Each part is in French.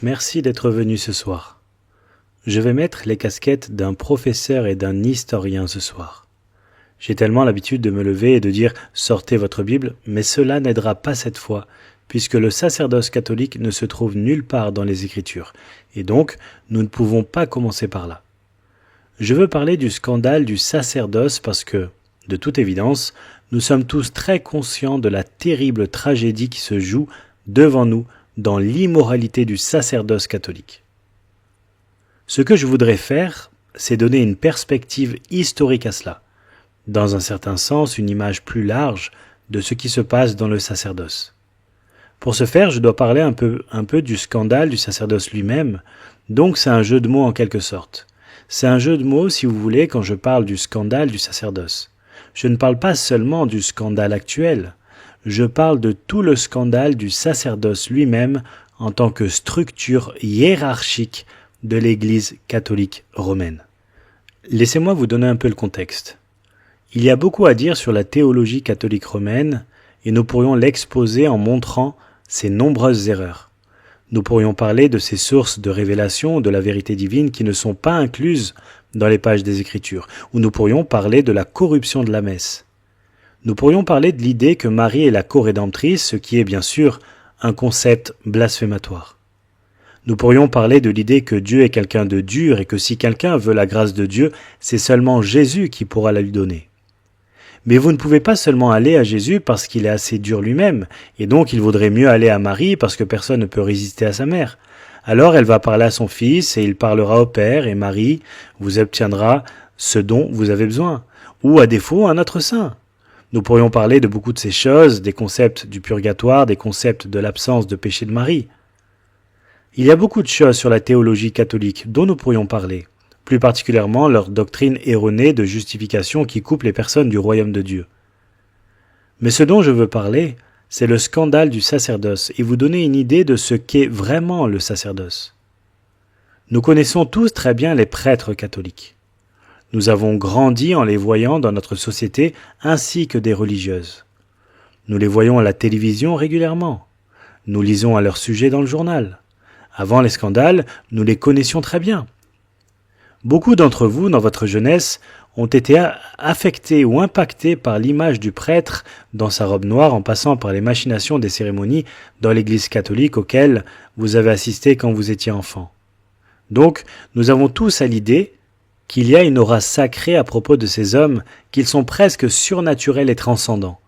Merci d'être venu ce soir. Je vais mettre les casquettes d'un professeur et d'un historien ce soir. J'ai tellement l'habitude de me lever et de dire « sortez votre Bible », mais cela n'aidera pas cette fois, puisque le sacerdoce catholique ne se trouve nulle part dans les Écritures, et donc nous ne pouvons pas commencer par là. Je veux parler du scandale du sacerdoce parce que, de toute évidence, nous sommes tous très conscients de la terrible tragédie qui se joue devant nous dans l'immoralité du sacerdoce catholique. Ce que je voudrais faire, c'est donner une perspective historique à cela, dans un certain sens une image plus large de ce qui se passe dans le sacerdoce. Pour ce faire, je dois parler un peu du scandale du sacerdoce lui-même, donc c'est un jeu de mots en quelque sorte. C'est un jeu de mots, si vous voulez, quand je parle du scandale du sacerdoce. Je ne parle pas seulement du scandale actuel, je parle de tout le scandale du sacerdoce lui-même en tant que structure hiérarchique de l'Église catholique romaine. Laissez-moi vous donner un peu le contexte. Il y a beaucoup à dire sur la théologie catholique romaine et nous pourrions l'exposer en montrant ses nombreuses erreurs. Nous pourrions parler de ces sources de révélation de la vérité divine qui ne sont pas incluses dans les pages des Écritures, ou nous pourrions parler de la corruption de la messe. Nous pourrions parler de l'idée que Marie est la co-rédemptrice, ce qui est bien sûr un concept blasphématoire. Nous pourrions parler de l'idée que Dieu est quelqu'un de dur et que si quelqu'un veut la grâce de Dieu, c'est seulement Jésus qui pourra la lui donner. Mais vous ne pouvez pas seulement aller à Jésus parce qu'il est assez dur lui-même, et donc il vaudrait mieux aller à Marie parce que personne ne peut résister à sa mère. Alors elle va parler à son fils et il parlera au Père et Marie vous obtiendra ce dont vous avez besoin, ou à défaut un autre saint. Nous pourrions parler de beaucoup de ces choses, des concepts du purgatoire, des concepts de l'absence de péché de Marie. Il y a beaucoup de choses sur la théologie catholique dont nous pourrions parler, plus particulièrement leur doctrine erronée de justification qui coupe les personnes du royaume de Dieu. Mais ce dont je veux parler, c'est le scandale du sacerdoce et vous donner une idée de ce qu'est vraiment le sacerdoce. Nous connaissons tous très bien les prêtres catholiques. Nous avons grandi en les voyant dans notre société ainsi que des religieuses. Nous les voyons à la télévision régulièrement. Nous lisons à leur sujet dans le journal. Avant les scandales, nous les connaissions très bien. Beaucoup d'entre vous, dans votre jeunesse, ont été affectés ou impactés par l'image du prêtre dans sa robe noire en passant par les machinations des cérémonies dans l'Église catholique auxquelles vous avez assisté quand vous étiez enfant. Donc, nous avons tous à l'idée qu'il y a une aura sacrée à propos de ces hommes, qu'ils sont presque surnaturels et transcendants.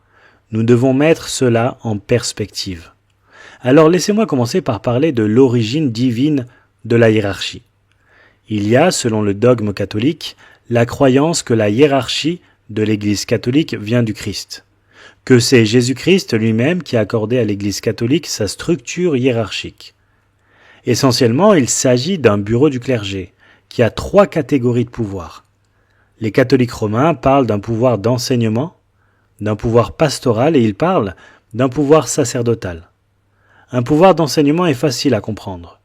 Nous devons mettre cela en perspective. Alors laissez-moi commencer par parler de l'origine divine de la hiérarchie. Il y a, selon le dogme catholique, la croyance que la hiérarchie de l'Église catholique vient du Christ, que c'est Jésus-Christ lui-même qui a accordé à l'Église catholique sa structure hiérarchique. Essentiellement, il s'agit d'un bureau du clergé, qui a 3 catégories de pouvoir. Les catholiques romains parlent d'un pouvoir d'enseignement, d'un pouvoir pastoral et ils parlent d'un pouvoir sacerdotal. Un pouvoir d'enseignement est facile à comprendre.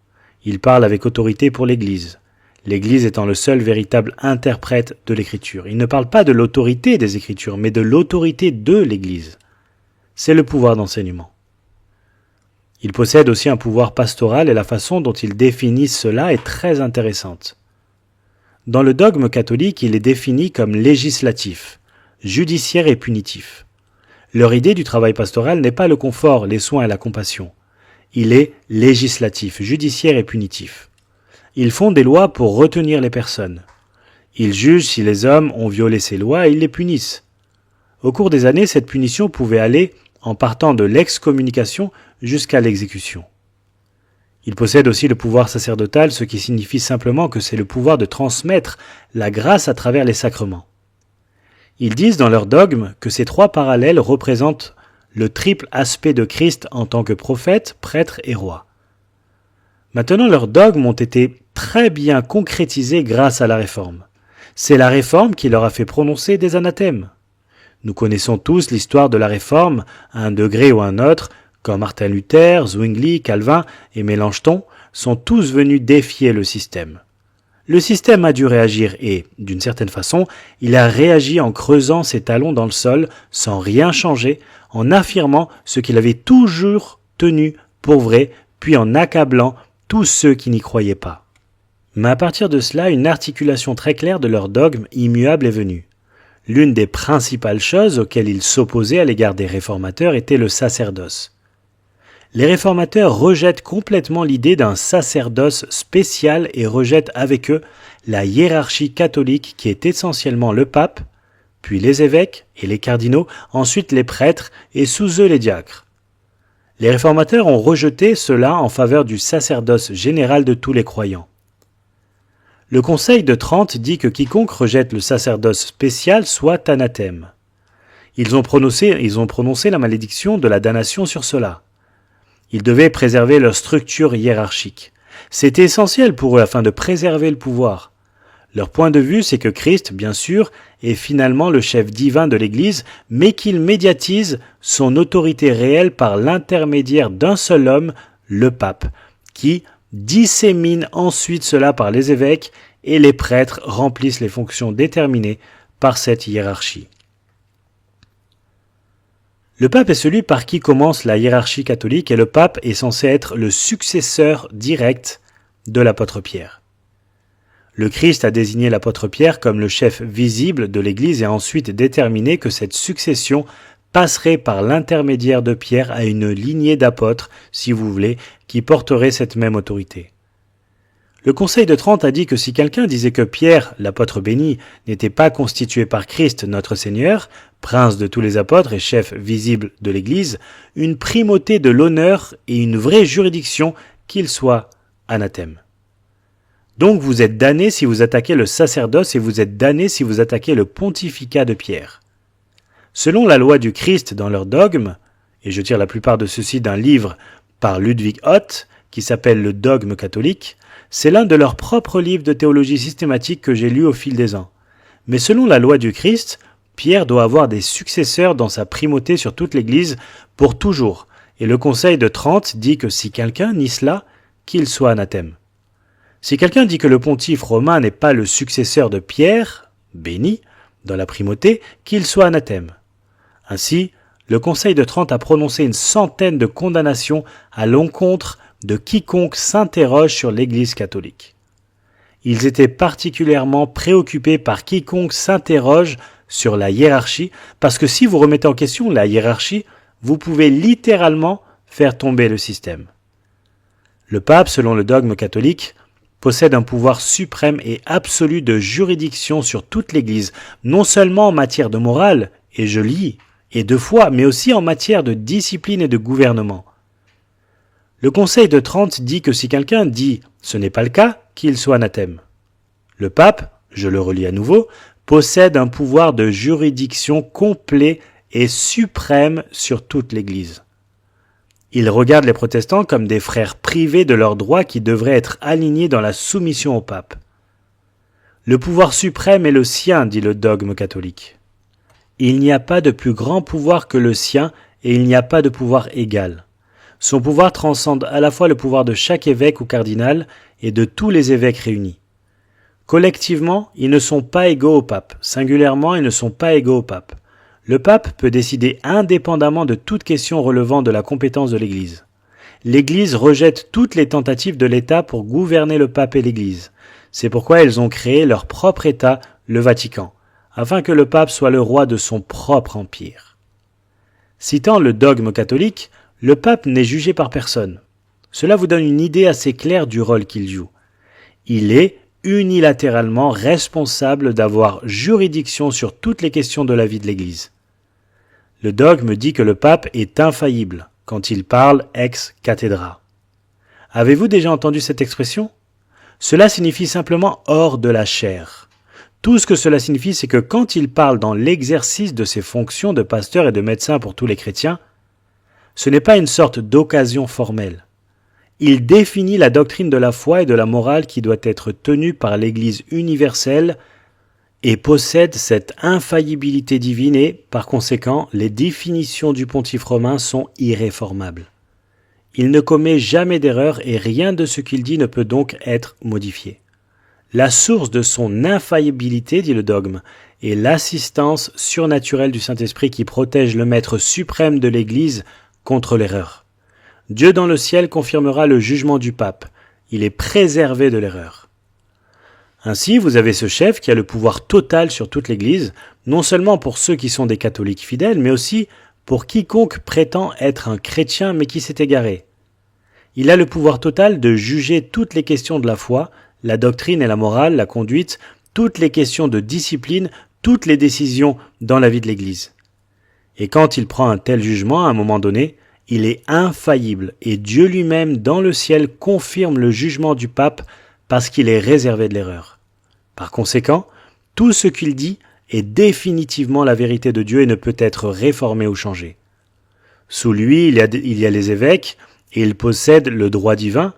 Ils parlent avec autorité pour l'Église, l'Église étant le seul véritable interprète de l'Écriture. Ils ne parlent pas de l'autorité des Écritures, mais de l'autorité de l'Église. C'est le pouvoir d'enseignement. Ils possèdent aussi un pouvoir pastoral et la façon dont ils définissent cela est très intéressante. Dans le dogme catholique, il est défini comme législatif, judiciaire et punitif. Leur idée du travail pastoral n'est pas le confort, les soins et la compassion. Il est législatif, judiciaire et punitif. Ils font des lois pour retenir les personnes. Ils jugent si les hommes ont violé ces lois et ils les punissent. Au cours des années, cette punition pouvait aller en partant de l'excommunication jusqu'à l'exécution. Ils possèdent aussi le pouvoir sacerdotal, ce qui signifie simplement que c'est le pouvoir de transmettre la grâce à travers les sacrements. Ils disent dans leur dogme que ces 3 parallèles représentent le triple aspect de Christ en tant que prophète, prêtre et roi. Maintenant, leurs dogmes ont été très bien concrétisés grâce à la Réforme. C'est la Réforme qui leur a fait prononcer des anathèmes. Nous connaissons tous l'histoire de la Réforme, à un degré ou à un autre, comme Martin Luther, Zwingli, Calvin et Mélenchon sont tous venus défier le système. Le système a dû réagir et, d'une certaine façon, il a réagi en creusant ses talons dans le sol sans rien changer, en affirmant ce qu'il avait toujours tenu pour vrai, puis en accablant tous ceux qui n'y croyaient pas. Mais à partir de cela, une articulation très claire de leur dogme immuable est venue. L'une des principales choses auxquelles ils s'opposaient à l'égard des réformateurs était le sacerdoce. Les réformateurs rejettent complètement l'idée d'un sacerdoce spécial et rejettent avec eux la hiérarchie catholique qui est essentiellement le pape, puis les évêques et les cardinaux, ensuite les prêtres et sous eux les diacres. Les réformateurs ont rejeté cela en faveur du sacerdoce général de tous les croyants. Le Conseil de Trente dit que quiconque rejette le sacerdoce spécial soit anathème. Ils ont prononcé la malédiction de la damnation sur cela. Ils devaient préserver leur structure hiérarchique. C'était essentiel pour eux afin de préserver le pouvoir. Leur point de vue, c'est que Christ, bien sûr, est finalement le chef divin de l'Église, mais qu'il médiatise son autorité réelle par l'intermédiaire d'un seul homme, le pape, qui dissémine ensuite cela par les évêques et les prêtres remplissent les fonctions déterminées par cette hiérarchie. Le pape est celui par qui commence la hiérarchie catholique et le pape est censé être le successeur direct de l'apôtre Pierre. Le Christ a désigné l'apôtre Pierre comme le chef visible de l'Église et a ensuite déterminé que cette succession passerait par l'intermédiaire de Pierre à une lignée d'apôtres, si vous voulez, qui porterait cette même autorité. Le Conseil de Trente a dit que si quelqu'un disait que Pierre, l'apôtre béni, n'était pas constitué par Christ notre Seigneur, prince de tous les apôtres et chef visible de l'Église, une primauté de l'honneur et une vraie juridiction, qu'il soit anathème. Donc vous êtes damnés si vous attaquez le sacerdoce et vous êtes damnés si vous attaquez le pontificat de Pierre. Selon la loi du Christ dans leur dogme, et je tire la plupart de ceux-ci d'un livre par Ludwig Ott, qui s'appelle Le dogme catholique, c'est l'un de leurs propres livres de théologie systématique que j'ai lu au fil des ans. Mais selon la loi du Christ, Pierre doit avoir des successeurs dans sa primauté sur toute l'Église pour toujours, et le Conseil de Trente dit que si quelqu'un nie cela, qu'il soit anathème. Si quelqu'un dit que le pontife romain n'est pas le successeur de Pierre, béni, dans la primauté, qu'il soit anathème. Ainsi, le Conseil de Trente a prononcé une centaine de condamnations à l'encontre de quiconque s'interroge sur l'Église catholique. Ils étaient particulièrement préoccupés par quiconque s'interroge sur la hiérarchie, parce que si vous remettez en question la hiérarchie, vous pouvez littéralement faire tomber le système. Le pape, selon le dogme catholique, possède un pouvoir suprême et absolu de juridiction sur toute l'Église, non seulement en matière de morale, et je lis, et de foi, mais aussi en matière de discipline et de gouvernement. Le Conseil de Trente dit que si quelqu'un dit « ce n'est pas le cas », qu'il soit anathème. Le pape, je le relis à nouveau, possède un pouvoir de juridiction complet et suprême sur toute l'Église. Il regarde les protestants comme des frères privés de leurs droits qui devraient être alignés dans la soumission au pape. Le pouvoir suprême est le sien, dit le dogme catholique. Il n'y a pas de plus grand pouvoir que le sien et il n'y a pas de pouvoir égal. Son pouvoir transcende à la fois le pouvoir de chaque évêque ou cardinal et de tous les évêques réunis. Collectivement, ils ne sont pas égaux au pape. Singulièrement, ils ne sont pas égaux au pape. Le pape peut décider indépendamment de toute question relevant de la compétence de l'Église. L'Église rejette toutes les tentatives de l'État pour gouverner le pape et l'Église. C'est pourquoi elles ont créé leur propre État, le Vatican, afin que le pape soit le roi de son propre empire. Citant le dogme catholique, le pape n'est jugé par personne. Cela vous donne une idée assez claire du rôle qu'il joue. Il est unilatéralement responsable d'avoir juridiction sur toutes les questions de la vie de l'Église. Le dogme dit que le pape est infaillible quand il parle ex cathedra. Avez-vous déjà entendu cette expression ? Cela signifie simplement hors de la chair. Tout ce que cela signifie, c'est que quand il parle dans l'exercice de ses fonctions de pasteur et de médecin pour tous les chrétiens, ce n'est pas une sorte d'occasion formelle. Il définit la doctrine de la foi et de la morale qui doit être tenue par l'Église universelle et possède cette infaillibilité divine et, par conséquent, les définitions du pontife romain sont irréformables. Il ne commet jamais d'erreur et rien de ce qu'il dit ne peut donc être modifié. La source de son infaillibilité, dit le dogme, est l'assistance surnaturelle du Saint-Esprit qui protège le maître suprême de l'Église contre l'erreur. Dieu dans le ciel confirmera le jugement du pape. il est préservé de l'erreur. Ainsi, vous avez ce chef qui a le pouvoir total sur toute l'Église, non seulement pour ceux qui sont des catholiques fidèles, mais aussi pour quiconque prétend être un chrétien mais qui s'est égaré. Il a le pouvoir total de juger toutes les questions de la foi, la doctrine et la morale, la conduite, toutes les questions de discipline, toutes les décisions dans la vie de l'Église. Et quand il prend un tel jugement à un moment donné, il est infaillible et Dieu lui-même dans le ciel confirme le jugement du pape parce qu'il est réservé de l'erreur. Par conséquent, tout ce qu'il dit est définitivement la vérité de Dieu et ne peut être réformé ou changé. Sous lui, il y a les évêques et ils possèdent le droit divin,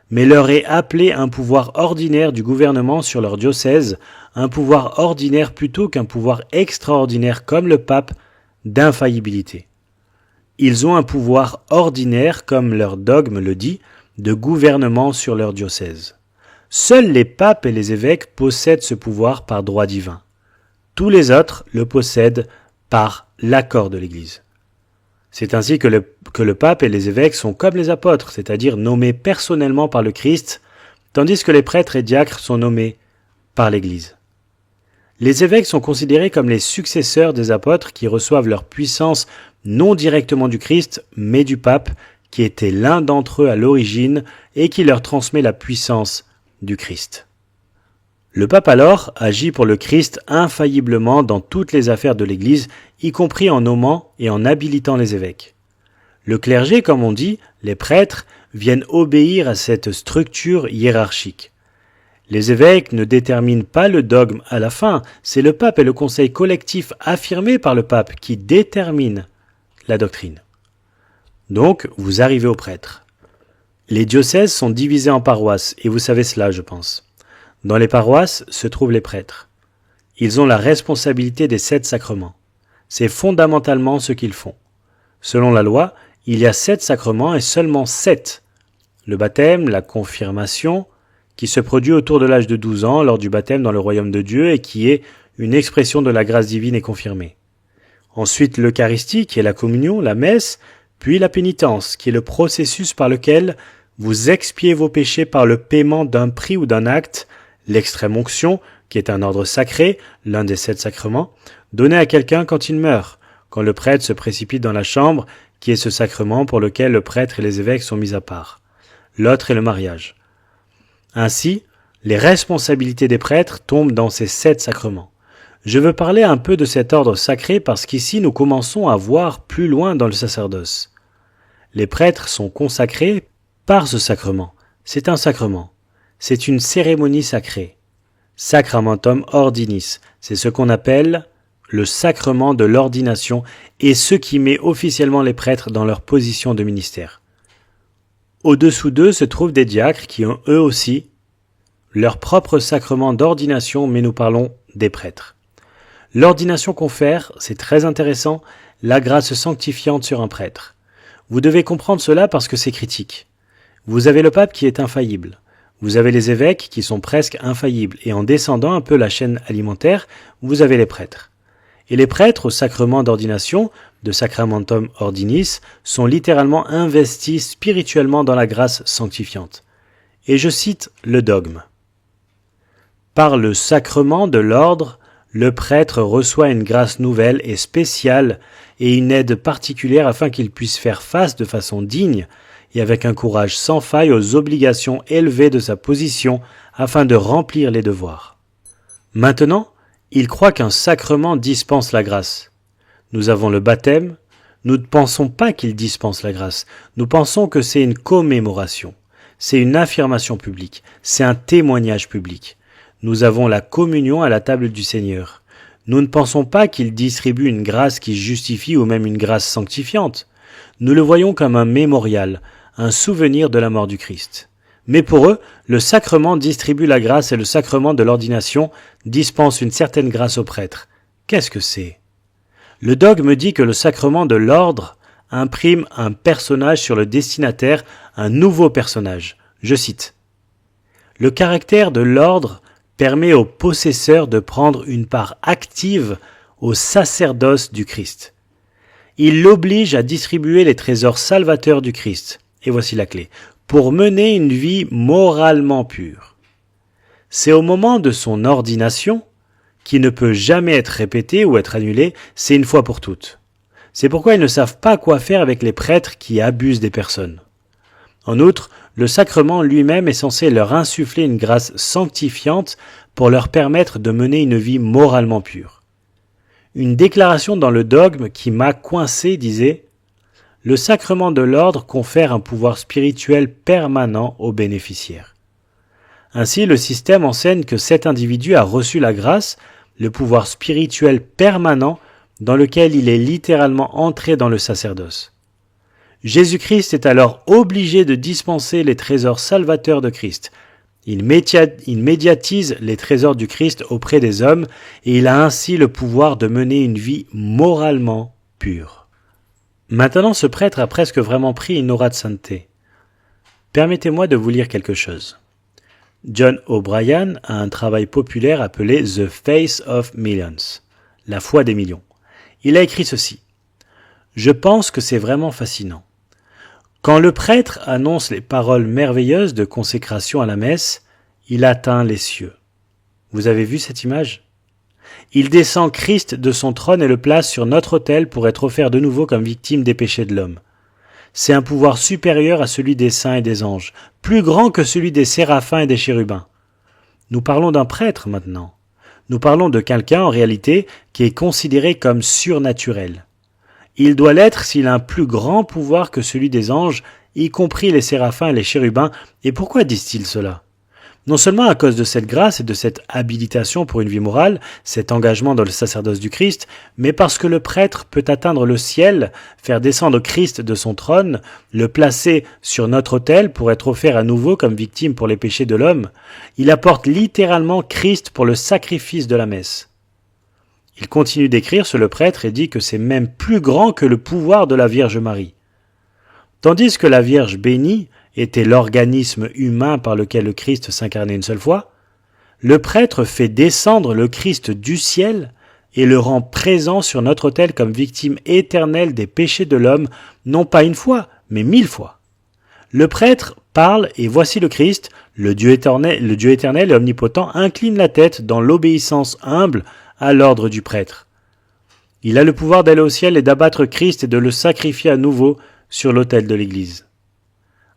mais leur est appelé un pouvoir ordinaire du gouvernement sur leur diocèse, un pouvoir ordinaire plutôt qu'un pouvoir extraordinaire comme le pape d'infaillibilité. Ils ont un pouvoir ordinaire, comme leur dogme le dit, de gouvernement sur leur diocèse. Seuls les papes et les évêques possèdent ce pouvoir par droit divin. Tous les autres le possèdent par l'accord de l'Église. C'est ainsi que le pape et les évêques sont comme les apôtres, c'est-à-dire nommés personnellement par le Christ, tandis que les prêtres et diacres sont nommés par l'Église. Les évêques sont considérés comme les successeurs des apôtres qui reçoivent leur puissance non directement du Christ, mais du pape, qui était l'un d'entre eux à l'origine et qui leur transmet la puissance du Christ. Le pape alors agit pour le Christ infailliblement dans toutes les affaires de l'Église, y compris en nommant et en habilitant les évêques. Le clergé, comme on dit, les prêtres, viennent obéir à cette structure hiérarchique. Les évêques ne déterminent pas le dogme à la fin, c'est le pape et le conseil collectif affirmé par le pape qui déterminent la doctrine. Donc, vous arrivez aux prêtres. Les diocèses sont divisés en paroisses, et vous savez cela, je pense. Dans les paroisses se trouvent les prêtres. Ils ont la responsabilité des 7 sacrements. C'est fondamentalement ce qu'ils font. Selon la loi, il y a 7 sacrements et seulement 7. Le baptême, la confirmation, qui se produit autour de l'âge de 12 ans lors du baptême dans le royaume de Dieu et qui est une expression de la grâce divine et confirmée. Ensuite, l'Eucharistie, qui est la communion, la messe, puis la pénitence, qui est le processus par lequel vous expiez vos péchés par le paiement d'un prix ou d'un acte, l'extrême onction, qui est un ordre sacré, l'un des 7 sacrements, donné à quelqu'un quand il meurt, quand le prêtre se précipite dans la chambre, qui est ce sacrement pour lequel le prêtre et les évêques sont mis à part. L'autre est le mariage. Ainsi, les responsabilités des prêtres tombent dans ces 7 sacrements. Je veux parler un peu de cet ordre sacré parce qu'ici nous commençons à voir plus loin dans le sacerdoce. Les prêtres sont consacrés par ce sacrement. C'est un sacrement. C'est une cérémonie sacrée. Sacramentum ordinis, c'est ce qu'on appelle le sacrement de l'ordination et ce qui met officiellement les prêtres dans leur position de ministère. Au-dessous d'eux se trouvent des diacres qui ont eux aussi leur propre sacrement d'ordination, mais nous parlons des prêtres. L'ordination confère, c'est très intéressant, la grâce sanctifiante sur un prêtre. Vous devez comprendre cela parce que c'est critique. Vous avez le pape qui est infaillible. Vous avez les évêques qui sont presque infaillibles. Et en descendant un peu la chaîne alimentaire, vous avez les prêtres. Et les prêtres au sacrement d'ordination, de Sacramentum Ordinis, sont littéralement investis spirituellement dans la grâce sanctifiante. Et je cite le dogme. Par le sacrement de l'ordre, le prêtre reçoit une grâce nouvelle et spéciale et une aide particulière afin qu'il puisse faire face de façon digne et avec un courage sans faille aux obligations élevées de sa position afin de remplir les devoirs. Maintenant, il croit qu'un sacrement dispense la grâce. Nous avons le baptême, nous ne pensons pas qu'il dispense la grâce, nous pensons que c'est une commémoration, c'est une affirmation publique, c'est un témoignage public. Nous avons la communion à la table du Seigneur. Nous ne pensons pas qu'il distribue une grâce qui justifie ou même une grâce sanctifiante. Nous le voyons comme un mémorial, un souvenir de la mort du Christ. Mais pour eux, le sacrement distribue la grâce et le sacrement de l'ordination dispense une certaine grâce aux prêtres. Qu'est-ce que c'est ? Le dogme dit que le sacrement de l'ordre imprime un personnage sur le destinataire, un nouveau personnage. Je cite. Le caractère de l'ordre permet au possesseur de prendre une part active au sacerdoce du Christ. Il l'oblige à distribuer les trésors salvateurs du Christ. Et voici la clé. pour mener une vie moralement pure. C'est au moment de son ordination, qui ne peut jamais être répétée ou être annulée, c'est une fois pour toutes. C'est pourquoi ils ne savent pas quoi faire avec les prêtres qui abusent des personnes. En outre, le sacrement lui-même est censé leur insuffler une grâce sanctifiante pour leur permettre de mener une vie moralement pure. Une déclaration dans le dogme qui m'a coincé disait « Le sacrement de l'ordre confère un pouvoir spirituel permanent aux bénéficiaires. » Ainsi, le système enseigne que cet individu a reçu la grâce, le pouvoir spirituel permanent dans lequel il est littéralement entré dans le sacerdoce. Jésus-Christ est alors obligé de dispenser les trésors salvateurs de Christ. Il médiatise les trésors du Christ auprès des hommes et il a ainsi le pouvoir de mener une vie moralement pure. Maintenant, ce prêtre a presque vraiment pris une aura de sainteté. Permettez-moi de vous lire quelque chose. John O'Brien a un travail populaire appelé The Face of Millions, la foi des millions. Il a écrit ceci. Je pense que c'est vraiment fascinant. Quand le prêtre annonce les paroles merveilleuses de consécration à la messe, il atteint les cieux. Vous avez vu cette image? Il descend Christ de son trône et le place sur notre autel pour être offert de nouveau comme victime des péchés de l'homme. C'est un pouvoir supérieur à celui des saints et des anges, plus grand que celui des séraphins et des chérubins. Nous parlons d'un prêtre maintenant. Nous parlons de quelqu'un en réalité qui est considéré comme surnaturel. Il doit l'être s'il a un plus grand pouvoir que celui des anges, y compris les séraphins et les chérubins. Et pourquoi disent-ils cela? Non seulement à cause de cette grâce et de cette habilitation pour une vie morale, cet engagement dans le sacerdoce du Christ, mais parce que le prêtre peut atteindre le ciel, faire descendre Christ de son trône, le placer sur notre autel pour être offert à nouveau comme victime pour les péchés de l'homme. Il apporte littéralement Christ pour le sacrifice de la messe. Il continue d'écrire sur le prêtre et dit que c'est même plus grand que le pouvoir de la Vierge Marie. Tandis que la Vierge bénie était l'organisme humain par lequel le Christ s'incarnait une seule fois, le prêtre fait descendre le Christ du ciel et le rend présent sur notre autel comme victime éternelle des péchés de l'homme, non pas une fois, mais 1000 fois. Le prêtre parle et voici le Christ, le Dieu éternel et omnipotent, incline la tête dans l'obéissance humble à l'ordre du prêtre. Il a le pouvoir d'aller au ciel et d'abattre Christ et de le sacrifier à nouveau sur l'autel de l'Église.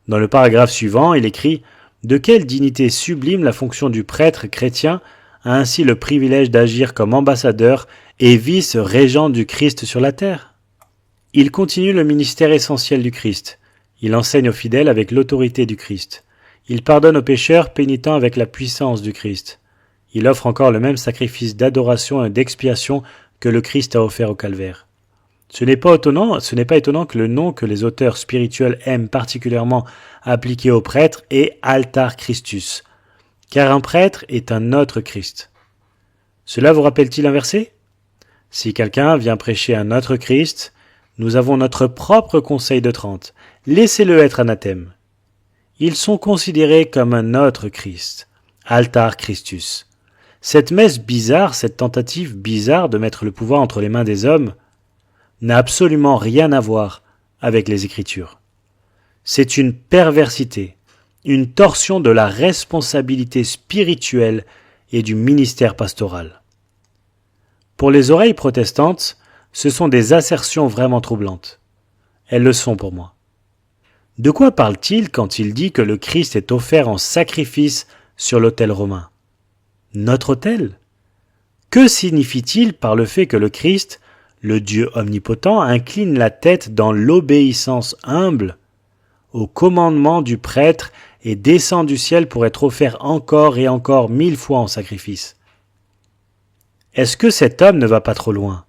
Dans le paragraphe suivant, il écrit « De quelle dignité sublime la fonction du prêtre chrétien a ainsi le privilège d'agir comme ambassadeur et vice-régent du Christ sur la terre ?» Il continue le ministère essentiel du Christ. Il enseigne aux fidèles avec l'autorité du Christ. Il pardonne aux pécheurs pénitents avec la puissance du Christ. Il offre encore le même sacrifice d'adoration et d'expiation que le Christ a offert au calvaire. Ce n'est pas étonnant que le nom que les auteurs spirituels aiment particulièrement appliquer au prêtre est Altar Christus, car un prêtre est un autre Christ. Cela vous rappelle-t-il un verset? Si quelqu'un vient prêcher un autre Christ, nous avons notre propre conseil de Trente. Laissez-le être anathème. Ils sont considérés comme un autre Christ, Altar Christus. Cette messe bizarre, cette tentative bizarre de mettre le pouvoir entre les mains des hommes, n'a absolument rien à voir avec les Écritures. C'est une perversité, une torsion de la responsabilité spirituelle et du ministère pastoral. Pour les oreilles protestantes, ce sont des assertions vraiment troublantes. Elles le sont pour moi. De quoi parle-t-il quand il dit que le Christ est offert en sacrifice sur l'autel romain? Notre autel? Que signifie-t-il par le fait que le Christ, le Dieu omnipotent, incline la tête dans l'obéissance humble au commandement du prêtre et descend du ciel pour être offert encore et encore 1000 fois en sacrifice? Est-ce que cet homme ne va pas trop loin?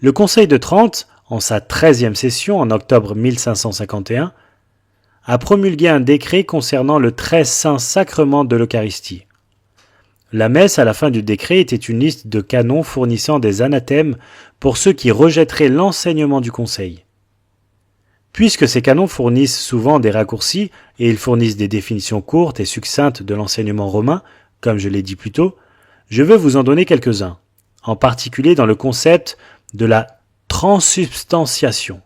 Le Conseil de Trente, en sa 13e session en octobre 1551, a promulgué un décret concernant le très saint sacrement de l'Eucharistie. La messe à la fin du décret était une liste de canons fournissant des anathèmes pour ceux qui rejetteraient l'enseignement du Conseil. Puisque ces canons fournissent souvent des raccourcis et ils fournissent des définitions courtes et succinctes de l'enseignement romain, comme je l'ai dit plus tôt, je veux vous en donner quelques-uns, en particulier dans le concept de la transsubstantiation.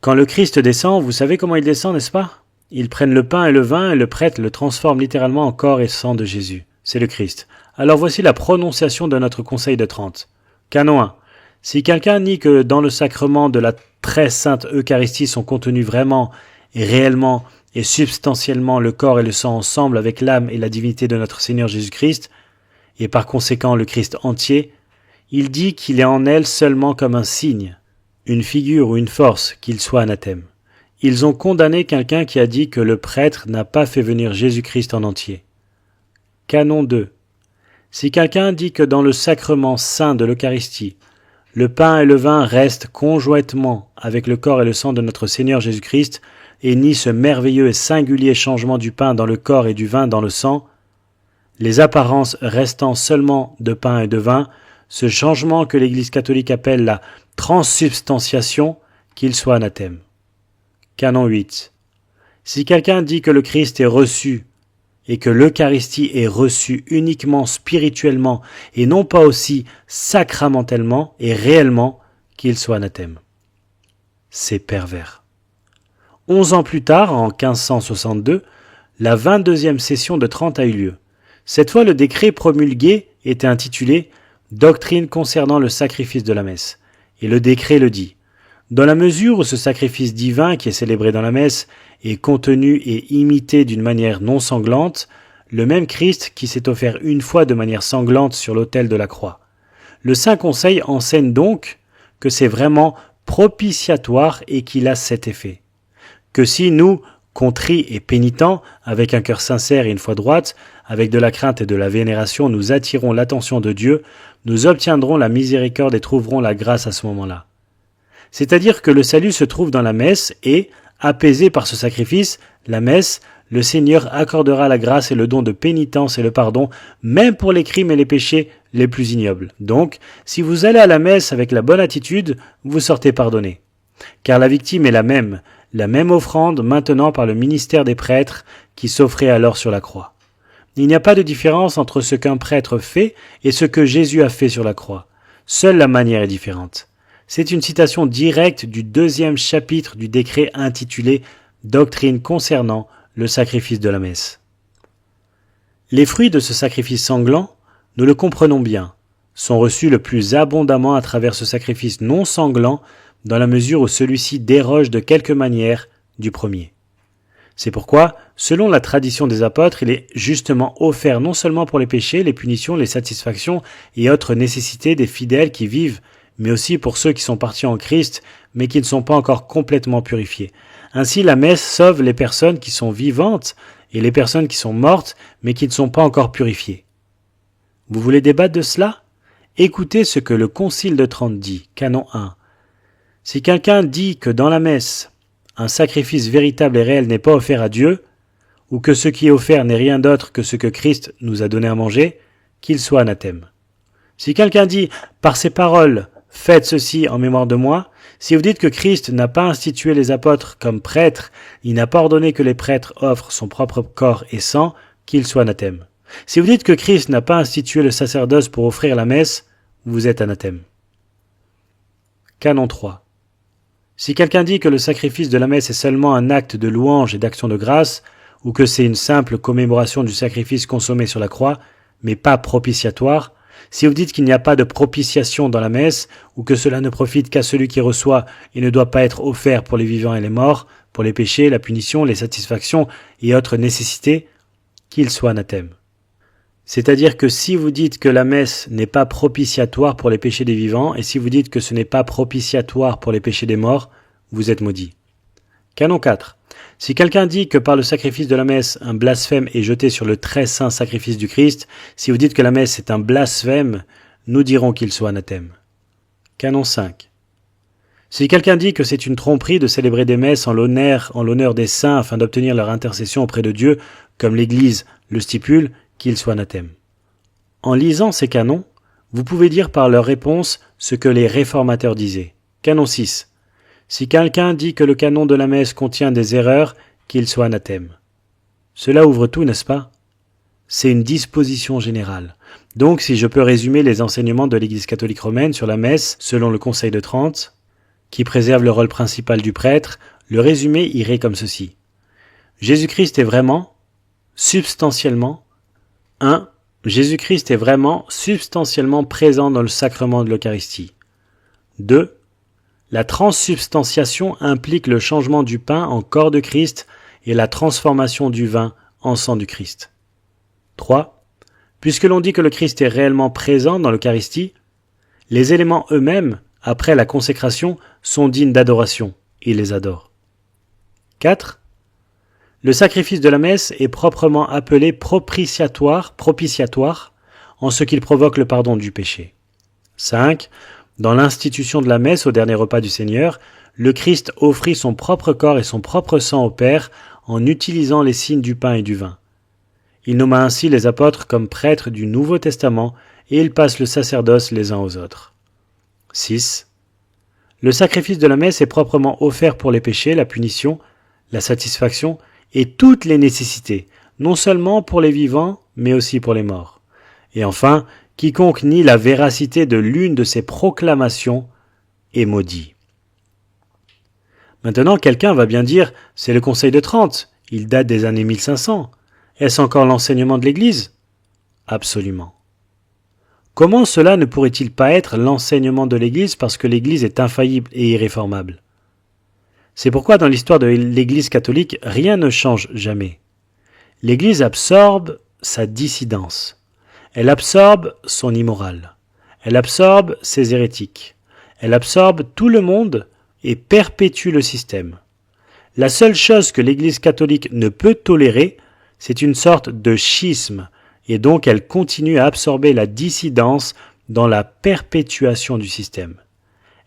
Quand le Christ descend, vous savez comment il descend, n'est-ce pas? Ils prennent le pain et le prêtre le transforme littéralement en corps et sang de Jésus. C'est le Christ. Alors voici la prononciation de notre Conseil de Trente. Canon 1. Si quelqu'un nie que dans le sacrement de la très sainte Eucharistie sont contenus vraiment et réellement et substantiellement le corps et le sang ensemble avec l'âme et la divinité de notre Seigneur Jésus-Christ, et par conséquent le Christ entier, il dit qu'il est en elle seulement comme un signe, une figure ou une force, qu'il soit anathème. Ils ont condamné quelqu'un qui a dit que le prêtre n'a pas fait venir Jésus-Christ en entier. Canon 2. Si quelqu'un dit que dans le sacrement saint de l'Eucharistie, le pain et le vin restent conjointement avec le corps et le sang de notre Seigneur Jésus-Christ et nie ce merveilleux et singulier changement du pain dans le corps et du vin dans le sang, les apparences restant seulement de pain et de vin, ce changement que l'Église catholique appelle la transsubstantiation, qu'il soit anathème. Canon 8. Si quelqu'un dit que le Christ est reçu et que l'Eucharistie est reçue uniquement spirituellement et non pas aussi sacramentellement et réellement, qu'il soit anathème. C'est pervers. 11 ans plus tard, en 1562, la 22e session de Trente a eu lieu. Cette fois, le décret promulgué était intitulé « Doctrine concernant le sacrifice de la messe ». Et le décret le dit. Dans la mesure où ce sacrifice divin qui est célébré dans la messe est contenu et imité d'une manière non sanglante, le même Christ qui s'est offert une fois de manière sanglante sur l'autel de la croix. Le Saint Conseil enseigne donc que c'est vraiment propitiatoire et qu'il a cet effet. Que si nous, contrits et pénitents, avec un cœur sincère et une foi droite, avec de la crainte et de la vénération, nous attirons l'attention de Dieu, nous obtiendrons la miséricorde et trouverons la grâce à ce moment-là. C'est-à-dire que le salut se trouve dans la messe et, apaisé par ce sacrifice, la messe, le Seigneur accordera la grâce et le don de pénitence et le pardon, même pour les crimes et les péchés les plus ignobles. Donc, si vous allez à la messe avec la bonne attitude, vous sortez pardonné. Car la victime est la même offrande maintenant par le ministère des prêtres qui s'offrait alors sur la croix. Il n'y a pas de différence entre ce qu'un prêtre fait et ce que Jésus a fait sur la croix. Seule la manière est différente. C'est une citation directe du 2e chapitre du décret intitulé « Doctrine concernant le sacrifice de la messe ». Les fruits de ce sacrifice sanglant, nous le comprenons bien, sont reçus le plus abondamment à travers ce sacrifice non sanglant dans la mesure où celui-ci déroge de quelque manière du premier. C'est pourquoi, selon la tradition des apôtres, il est justement offert non seulement pour les péchés, les punitions, les satisfactions et autres nécessités des fidèles qui vivent, mais aussi pour ceux qui sont partis en Christ, mais qui ne sont pas encore complètement purifiés. Ainsi, la messe sauve les personnes qui sont vivantes et les personnes qui sont mortes, mais qui ne sont pas encore purifiées. Vous voulez débattre de cela? Écoutez ce que le Concile de Trente dit, canon 1. Si quelqu'un dit que dans la messe, un sacrifice véritable et réel n'est pas offert à Dieu, ou que ce qui est offert n'est rien d'autre que ce que Christ nous a donné à manger, qu'il soit anathème. Si quelqu'un dit, par ces paroles, faites ceci en mémoire de moi, si vous dites que Christ n'a pas institué les apôtres comme prêtres, il n'a pas ordonné que les prêtres offrent son propre corps et sang, qu'il soit anathème. Si vous dites que Christ n'a pas institué le sacerdoce pour offrir la messe, vous êtes anathème. Canon 3. Si quelqu'un dit que le sacrifice de la messe est seulement un acte de louange et d'action de grâce, ou que c'est une simple commémoration du sacrifice consommé sur la croix, mais pas propitiatoire, si vous dites qu'il n'y a pas de propitiation dans la messe, ou que cela ne profite qu'à celui qui reçoit et ne doit pas être offert pour les vivants et les morts, pour les péchés, la punition, les satisfactions et autres nécessités, qu'il soit anathème. C'est-à-dire que si vous dites que la messe n'est pas propitiatoire pour les péchés des vivants, et si vous dites que ce n'est pas propitiatoire pour les péchés des morts, vous êtes maudit. Canon 4. Si quelqu'un dit que par le sacrifice de la messe, un blasphème est jeté sur le très saint sacrifice du Christ, si vous dites que la messe est un blasphème, nous dirons qu'il soit anathème. Canon 5. Si quelqu'un dit que c'est une tromperie de célébrer des messes en l'honneur des saints afin d'obtenir leur intercession auprès de Dieu, comme l'Église le stipule, qu'il soit anathème. En lisant ces canons, vous pouvez dire par leur réponse ce que les réformateurs disaient. Canon 6. Si quelqu'un dit que le canon de la messe contient des erreurs, qu'il soit anathème. Cela ouvre tout, n'est-ce pas? C'est une disposition générale. Donc, si je peux résumer les enseignements de l'Église catholique romaine sur la messe, selon le Conseil de Trente, qui préserve le rôle principal du prêtre, le résumé irait comme ceci. Jésus-Christ est vraiment, substantiellement, 1. Jésus-Christ est vraiment, substantiellement présent dans le sacrement de l'Eucharistie. 2. La transsubstantiation implique le changement du pain en corps de Christ et la transformation du vin en sang du Christ. 3. Puisque l'on dit que le Christ est réellement présent dans l'Eucharistie, les éléments eux-mêmes, après la consécration, sont dignes d'adoration. Il les adore. 4. Le sacrifice de la messe est proprement appelé propitiatoire, en ce qu'il provoque le pardon du péché. 5. Dans l'institution de la messe au dernier repas du Seigneur, le Christ offrit son propre corps et son propre sang au Père en utilisant les signes du pain et du vin. Il nomma ainsi les apôtres comme prêtres du Nouveau Testament et ils passent le sacerdoce les uns aux autres. 6. Le sacrifice de la messe est proprement offert pour les péchés, la punition, la satisfaction et toutes les nécessités, non seulement pour les vivants, mais aussi pour les morts. Et enfin, quiconque nie la véracité de l'une de ces proclamations est maudit. Maintenant, quelqu'un va bien dire, c'est le Conseil de Trente, il date des années 1500. Est-ce encore l'enseignement de l'Église? Absolument. Comment cela ne pourrait-il pas être l'enseignement de l'Église parce que l'Église est infaillible et irréformable? C'est pourquoi dans l'histoire de l'Église catholique, rien ne change jamais. L'Église absorbe sa dissidence. Elle absorbe son immoral. Elle absorbe ses hérétiques. Elle absorbe tout le monde et perpétue le système. La seule chose que l'Église catholique ne peut tolérer, c'est une sorte de schisme, et donc elle continue à absorber la dissidence dans la perpétuation du système.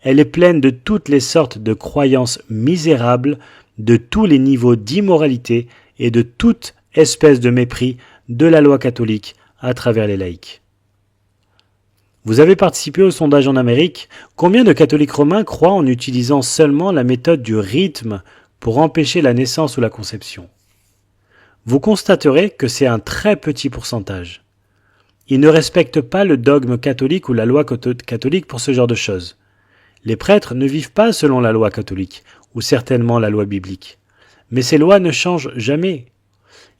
Elle est pleine de toutes les sortes de croyances misérables, de tous les niveaux d'immoralité et de toute espèce de mépris de la loi catholique à travers les laïcs. Vous avez participé au sondage en Amérique. Combien de catholiques romains croient en utilisant seulement la méthode du rythme pour empêcher la naissance ou la conception? Vous constaterez que c'est un très petit pourcentage. Ils ne respectent pas le dogme catholique ou la loi catholique pour ce genre de choses. Les prêtres ne vivent pas selon la loi catholique, ou certainement la loi biblique. Mais ces lois ne changent jamais.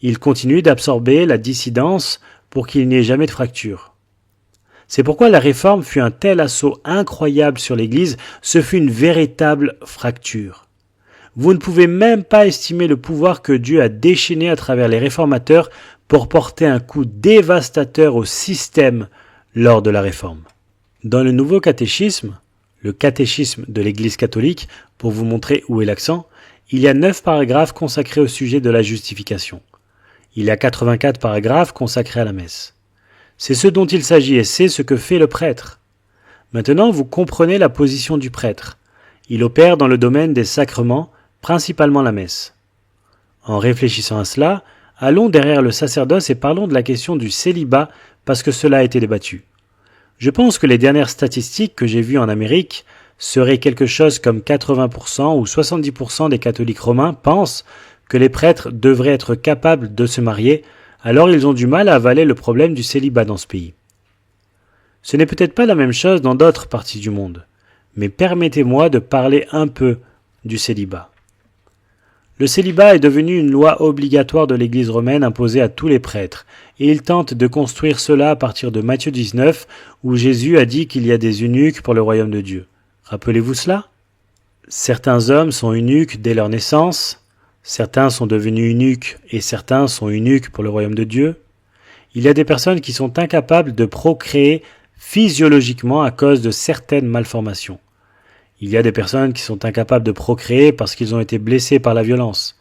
Ils continuent d'absorber la dissidence pour qu'il n'y ait jamais de fracture. C'est pourquoi la réforme fut un tel assaut incroyable sur l'Église, ce fut une véritable fracture. Vous ne pouvez même pas estimer le pouvoir que Dieu a déchaîné à travers les réformateurs pour porter un coup dévastateur au système lors de la réforme. Dans le nouveau catéchisme, le catéchisme de l'Église catholique, pour vous montrer où est l'accent, il y a 9 paragraphes consacrés au sujet de la justification. Il y a 84 paragraphes consacrés à la messe. C'est ce dont il s'agit et c'est ce que fait le prêtre. Maintenant, vous comprenez la position du prêtre. Il opère dans le domaine des sacrements, principalement la messe. En réfléchissant à cela, allons derrière le sacerdoce et parlons de la question du célibat parce que cela a été débattu. Je pense que les dernières statistiques que j'ai vues en Amérique seraient quelque chose comme 80% ou 70% des catholiques romains pensent que les prêtres devraient être capables de se marier, alors ils ont du mal à avaler le problème du célibat dans ce pays. Ce n'est peut-être pas la même chose dans d'autres parties du monde, mais permettez-moi de parler un peu du célibat. Le célibat est devenu une loi obligatoire de l'Église romaine imposée à tous les prêtres, et il tente de construire cela à partir de Matthieu 19, où Jésus a dit qu'il y a des eunuques pour le royaume de Dieu. Rappelez-vous cela? Certains hommes sont eunuques dès leur naissance, certains sont devenus eunuques et certains sont eunuques pour le royaume de Dieu. Il y a des personnes qui sont incapables de procréer physiologiquement à cause de certaines malformations. Il y a des personnes qui sont incapables de procréer parce qu'ils ont été blessés par la violence.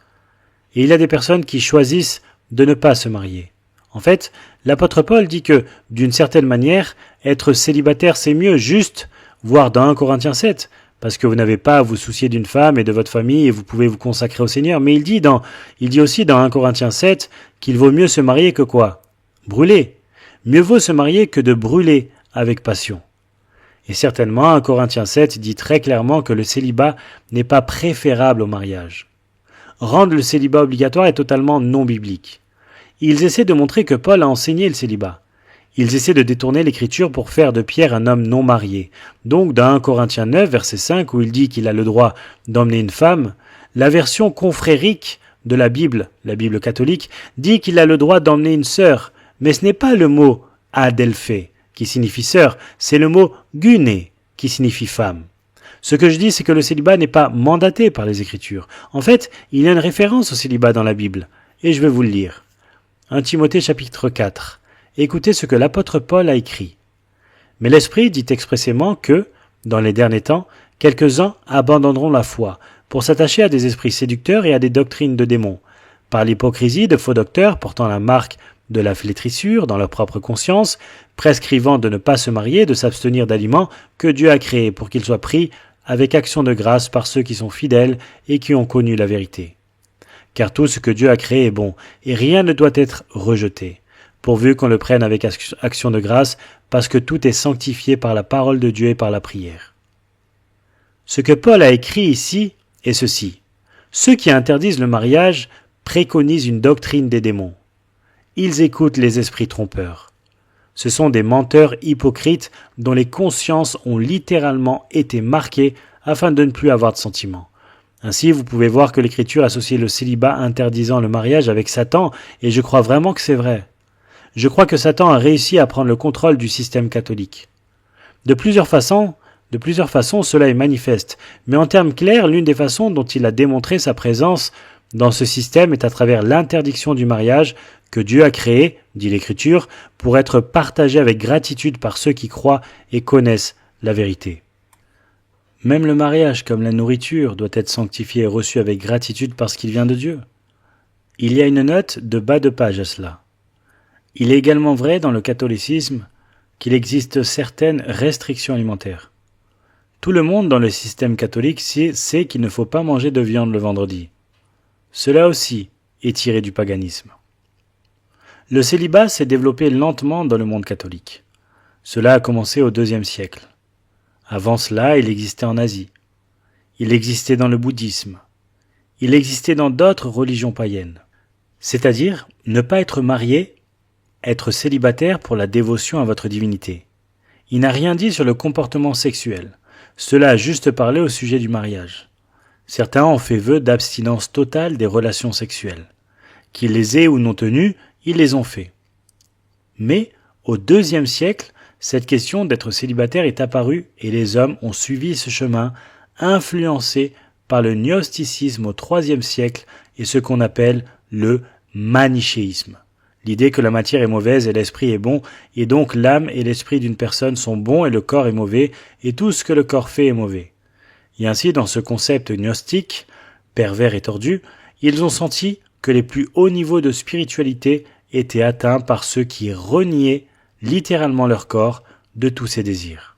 Et il y a des personnes qui choisissent de ne pas se marier. En fait, l'apôtre Paul dit que, d'une certaine manière, être célibataire c'est mieux, juste, voire dans 1 Corinthiens 7, parce que vous n'avez pas à vous soucier d'une femme et de votre famille et vous pouvez vous consacrer au Seigneur. Mais il dit aussi dans 1 Corinthiens 7 qu'il vaut mieux se marier que quoi? Brûler. Mieux vaut se marier que de brûler avec passion. Et certainement, 1 Corinthiens 7 dit très clairement que le célibat n'est pas préférable au mariage. Rendre le célibat obligatoire est totalement non biblique. Ils essaient de montrer que Paul a enseigné le célibat. Ils essaient de détourner l'écriture pour faire de Pierre un homme non marié. Donc, dans 1 Corinthiens 9, verset 5, où il dit qu'il a le droit d'emmener une femme, la version confrérique de la Bible catholique, dit qu'il a le droit d'emmener une sœur, mais ce n'est pas le mot adelphé qui signifie sœur, c'est le mot guné qui signifie femme. Ce que je dis, c'est que le célibat n'est pas mandaté par les Écritures. En fait, il y a une référence au célibat dans la Bible, et je vais vous le lire. 1 Timothée chapitre 4. Écoutez ce que l'apôtre Paul a écrit. « Mais l'Esprit dit expressément que, dans les derniers temps, quelques-uns abandonneront la foi, pour s'attacher à des esprits séducteurs et à des doctrines de démons, par l'hypocrisie de faux docteurs portant la marque de la flétrissure dans leur propre conscience, prescrivant de ne pas se marier, de s'abstenir d'aliments que Dieu a créés pour qu'ils soient pris avec action de grâce par ceux qui sont fidèles et qui ont connu la vérité. Car tout ce que Dieu a créé est bon, et rien ne doit être rejeté, pourvu qu'on le prenne avec action de grâce, parce que tout est sanctifié par la parole de Dieu et par la prière. » Ce que Paul a écrit ici est ceci. Ceux qui interdisent le mariage préconisent une doctrine des démons. Ils écoutent les esprits trompeurs. Ce sont des menteurs hypocrites dont les consciences ont littéralement été marquées afin de ne plus avoir de sentiments. Ainsi, vous pouvez voir que l'Écriture associe le célibat interdisant le mariage avec Satan, et je crois vraiment que c'est vrai. Je crois que Satan a réussi à prendre le contrôle du système catholique. De plusieurs façons, cela est manifeste, mais en termes clairs, l'une des façons dont il a démontré sa présence dans ce système est à travers l'interdiction du mariage que Dieu a créé, dit l'Écriture, pour être partagé avec gratitude par ceux qui croient et connaissent la vérité. Même le mariage, comme la nourriture, doit être sanctifié et reçu avec gratitude parce qu'il vient de Dieu. Il y a une note de bas de page à cela. Il est également vrai dans le catholicisme qu'il existe certaines restrictions alimentaires. Tout le monde dans le système catholique sait qu'il ne faut pas manger de viande le vendredi. Cela aussi est tiré du paganisme. Le célibat s'est développé lentement dans le monde catholique. Cela a commencé au IIe siècle. Avant cela, il existait en Asie. Il existait dans le bouddhisme. Il existait dans d'autres religions païennes. C'est-à-dire, ne pas être marié, être célibataire pour la dévotion à votre divinité. Il n'a rien dit sur le comportement sexuel. Cela a juste parlé au sujet du mariage. Certains ont fait vœu d'abstinence totale des relations sexuelles. Qu'ils les aient ou non tenues, ils les ont fait. Mais, au IIe siècle, cette question d'être célibataire est apparue et les hommes ont suivi ce chemin, influencés par le gnosticisme au IIIe siècle et ce qu'on appelle le manichéisme. L'idée que la matière est mauvaise et l'esprit est bon, et donc l'âme et l'esprit d'une personne sont bons et le corps est mauvais, et tout ce que le corps fait est mauvais. Et ainsi, dans ce concept gnostique, pervers et tordu, ils ont senti que les plus hauts niveaux de spiritualité étaient atteints par ceux qui reniaient littéralement leur corps de tous ses désirs.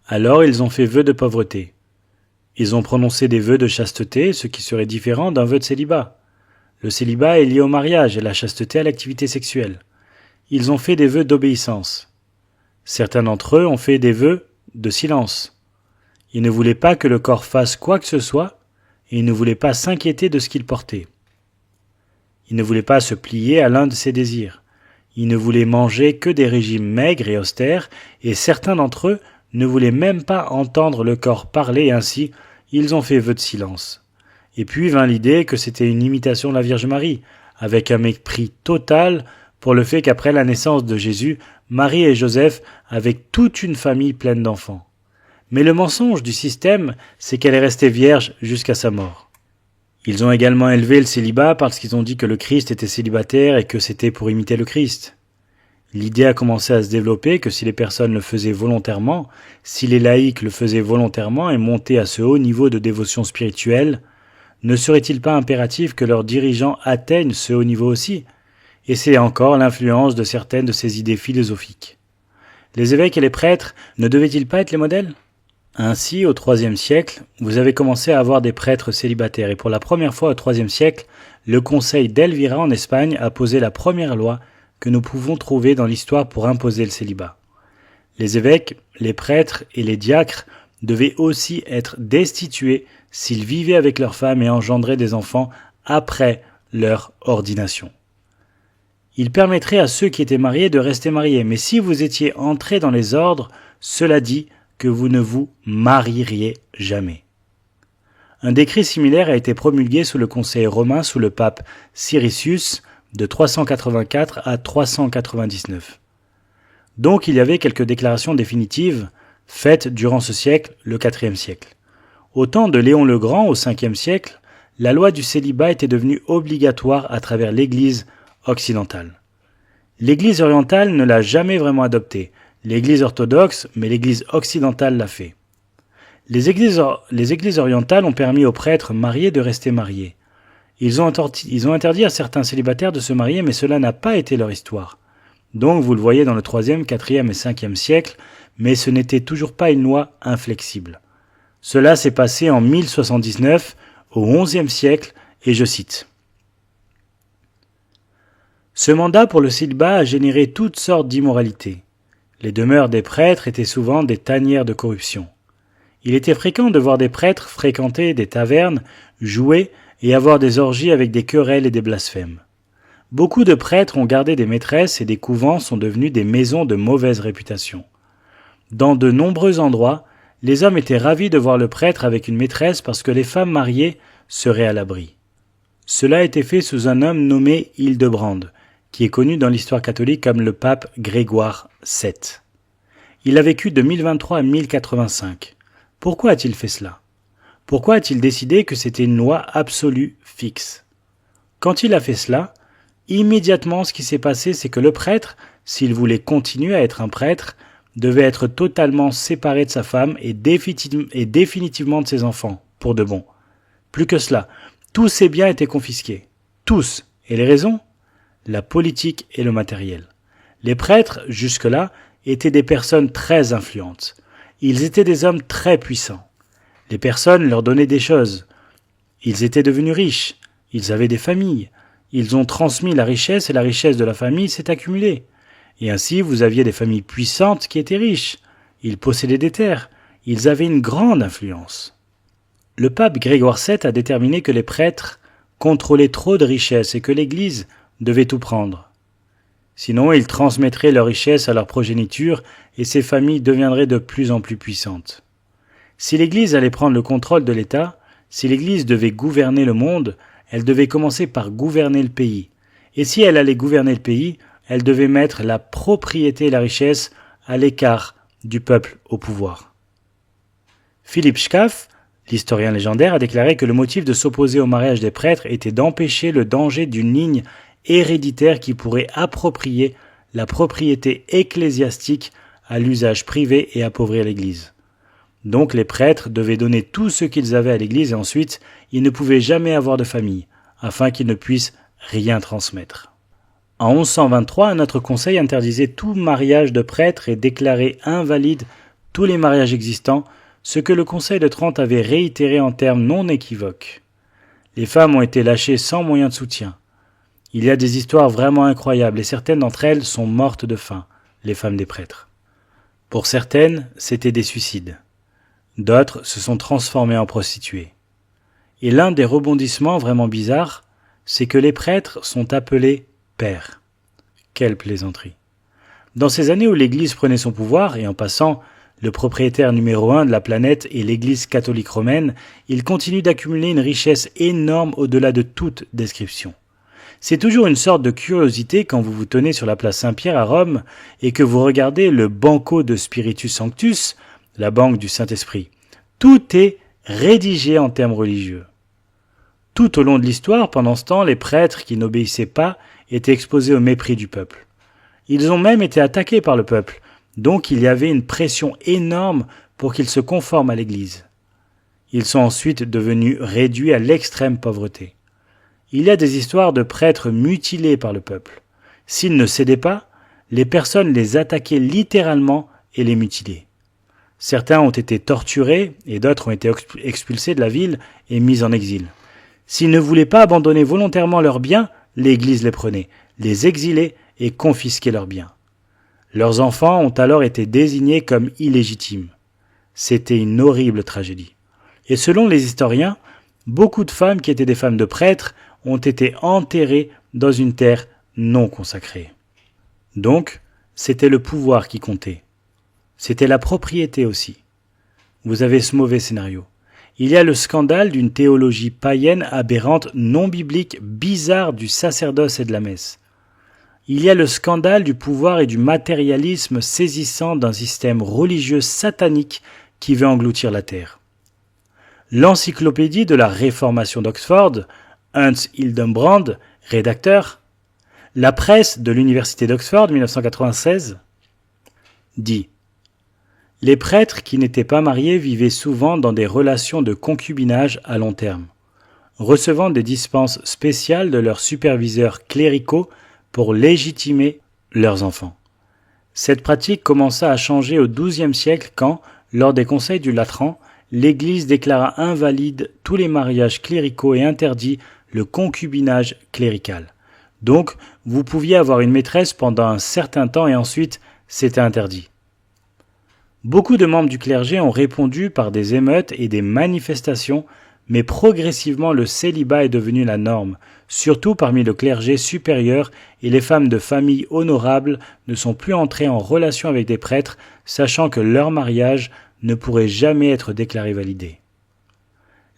Alors ils ont fait vœu de pauvreté. Ils ont prononcé des vœux de chasteté, ce qui serait différent d'un vœu de célibat. Le célibat est lié au mariage et la chasteté à l'activité sexuelle. Ils ont fait des vœux d'obéissance. Certains d'entre eux ont fait des vœux de silence. Ils ne voulaient pas que le corps fasse quoi que ce soit et ils ne voulaient pas s'inquiéter de ce qu'il portait. Ils ne voulaient pas se plier à l'un de ses désirs. Ils ne voulaient manger que des régimes maigres et austères et certains d'entre eux ne voulaient même pas entendre le corps parler et ainsi ils ont fait vœu de silence. Et puis vint l'idée que c'était une imitation de la Vierge Marie, avec un mépris total pour le fait qu'après la naissance de Jésus, Marie et Joseph avaient toute une famille pleine d'enfants. Mais le mensonge du système, c'est qu'elle est restée vierge jusqu'à sa mort. Ils ont également élevé le célibat parce qu'ils ont dit que le Christ était célibataire et que c'était pour imiter le Christ. L'idée a commencé à se développer que si les personnes le faisaient volontairement, si les laïcs le faisaient volontairement et montaient à ce haut niveau de dévotion spirituelle, ne serait-il pas impératif que leurs dirigeants atteignent ce haut niveau aussi? Et c'est encore l'influence de certaines de ces idées philosophiques. Les évêques et les prêtres ne devaient-ils pas être les modèles? Ainsi, au IIIe siècle, vous avez commencé à avoir des prêtres célibataires et pour la première fois au IIIe siècle, le conseil d'Elvira en Espagne a posé la première loi que nous pouvons trouver dans l'histoire pour imposer le célibat. Les évêques, les prêtres et les diacres devaient aussi être destitués s'ils vivaient avec leurs femmes et engendraient des enfants après leur ordination. Il permettrait à ceux qui étaient mariés de rester mariés, mais si vous étiez entrés dans les ordres, cela dit que vous ne vous marieriez jamais. Un décret similaire a été promulgué sous le Conseil romain sous le pape Siricius de 384 à 399. Donc il y avait quelques déclarations définitives faites durant ce siècle, le IVe siècle. Au temps de Léon le Grand, au Ve siècle, la loi du célibat était devenue obligatoire à travers l'Église occidentale. L'Église orientale ne l'a jamais vraiment adoptée, l'Église orthodoxe, mais l'Église occidentale l'a fait. Les églises orientales ont permis aux prêtres mariés de rester mariés. Ils ont interdit à certains célibataires de se marier, mais cela n'a pas été leur histoire. Donc vous le voyez dans le IIIe, IVe et Ve siècle, mais ce n'était toujours pas une loi inflexible. Cela s'est passé en 1079, au XIe siècle, et je cite. Ce mandat pour le célibat a généré toutes sortes d'immoralités. Les demeures des prêtres étaient souvent des tanières de corruption. Il était fréquent de voir des prêtres fréquenter des tavernes, jouer et avoir des orgies avec des querelles et des blasphèmes. Beaucoup de prêtres ont gardé des maîtresses et des couvents sont devenus des maisons de mauvaise réputation. Dans de nombreux endroits, les hommes étaient ravis de voir le prêtre avec une maîtresse parce que les femmes mariées seraient à l'abri. Cela a été fait sous un homme nommé Hildebrand, qui est connu dans l'histoire catholique comme le pape Grégoire VII. Il a vécu de 1023 à 1085. Pourquoi a-t-il fait cela? Pourquoi a-t-il décidé que c'était une loi absolue fixe? Quand il a fait cela, immédiatement ce qui s'est passé, c'est que le prêtre, s'il voulait continuer à être un prêtre, devait être totalement séparé de sa femme et définitivement de ses enfants, pour de bon. Plus que cela, tous ses biens étaient confisqués. Tous. Et les raisons? La politique et le matériel. Les prêtres, jusque-là, étaient des personnes très influentes. Ils étaient des hommes très puissants. Les personnes leur donnaient des choses. Ils étaient devenus riches. Ils avaient des familles. Ils ont transmis la richesse et la richesse de la famille s'est accumulée. Et ainsi, vous aviez des familles puissantes qui étaient riches. Ils possédaient des terres. Ils avaient une grande influence. Le pape Grégoire VII a déterminé que les prêtres contrôlaient trop de richesses et que l'Église devait tout prendre. Sinon, ils transmettraient leur richesse à leur progéniture et ces familles deviendraient de plus en plus puissantes. Si l'Église allait prendre le contrôle de l'État, si l'Église devait gouverner le monde, elle devait commencer par gouverner le pays. Et si elle allait gouverner le pays, elle devait mettre la propriété et la richesse à l'écart du peuple au pouvoir. Philippe Schaff, l'historien légendaire, a déclaré que le motif de s'opposer au mariage des prêtres était d'empêcher le danger d'une ligne héréditaire qui pourrait approprier la propriété ecclésiastique à l'usage privé et appauvrir l'Église. Donc les prêtres devaient donner tout ce qu'ils avaient à l'Église et ensuite ils ne pouvaient jamais avoir de famille, afin qu'ils ne puissent rien transmettre. En 1123, un autre conseil interdisait tout mariage de prêtres et déclarait invalides tous les mariages existants, ce que le Conseil de Trente avait réitéré en termes non équivoques. Les femmes ont été lâchées sans moyen de soutien. Il y a des histoires vraiment incroyables et certaines d'entre elles sont mortes de faim, les femmes des prêtres. Pour certaines, c'était des suicides. D'autres se sont transformées en prostituées. Et l'un des rebondissements vraiment bizarres, c'est que les prêtres sont appelés pères. Quelle plaisanterie. Dans ces années où l'Église prenait son pouvoir, et en passant, le propriétaire numéro 1 de la planète est l'Église catholique romaine, il continue d'accumuler une richesse énorme au-delà de toute description. C'est toujours une sorte de curiosité quand vous vous tenez sur la place Saint-Pierre à Rome et que vous regardez le Banco de Spiritus Sanctus, la banque du Saint-Esprit. Tout est rédigé en termes religieux. Tout au long de l'histoire, pendant ce temps, les prêtres qui n'obéissaient pas étaient exposés au mépris du peuple. Ils ont même été attaqués par le peuple, donc il y avait une pression énorme pour qu'ils se conforment à l'Église. Ils sont ensuite devenus réduits à l'extrême pauvreté. Il y a des histoires de prêtres mutilés par le peuple. S'ils ne cédaient pas, les personnes les attaquaient littéralement et les mutilaient. Certains ont été torturés et d'autres ont été expulsés de la ville et mis en exil. S'ils ne voulaient pas abandonner volontairement leurs biens, l'Église les prenait, les exilait et confisquait leurs biens. Leurs enfants ont alors été désignés comme illégitimes. C'était une horrible tragédie. Et selon les historiens, beaucoup de femmes qui étaient des femmes de prêtres ont été enterrées dans une terre non consacrée. Donc, c'était le pouvoir qui comptait. C'était la propriété aussi. Vous avez ce mauvais scénario. Il y a le scandale d'une théologie païenne aberrante, non biblique, bizarre du sacerdoce et de la messe. Il y a le scandale du pouvoir et du matérialisme saisissant d'un système religieux satanique qui veut engloutir la terre. L'encyclopédie de la Réformation d'Oxford, Hans Hildenbrand, rédacteur, la presse de l'Université d'Oxford, 1996, dit « Les prêtres qui n'étaient pas mariés vivaient souvent dans des relations de concubinage à long terme, recevant des dispenses spéciales de leurs superviseurs cléricaux pour légitimer leurs enfants. Cette pratique commença à changer au XIIe siècle quand, lors des conseils du Latran, l'Église déclara invalide tous les mariages cléricaux et interdit le concubinage clérical. Donc, vous pouviez avoir une maîtresse pendant un certain temps et ensuite, c'était interdit. Beaucoup de membres du clergé ont répondu par des émeutes et des manifestations, mais progressivement le célibat est devenu la norme, surtout parmi le clergé supérieur, et les femmes de famille honorables ne sont plus entrées en relation avec des prêtres, sachant que leur mariage ne pourrait jamais être déclaré validé.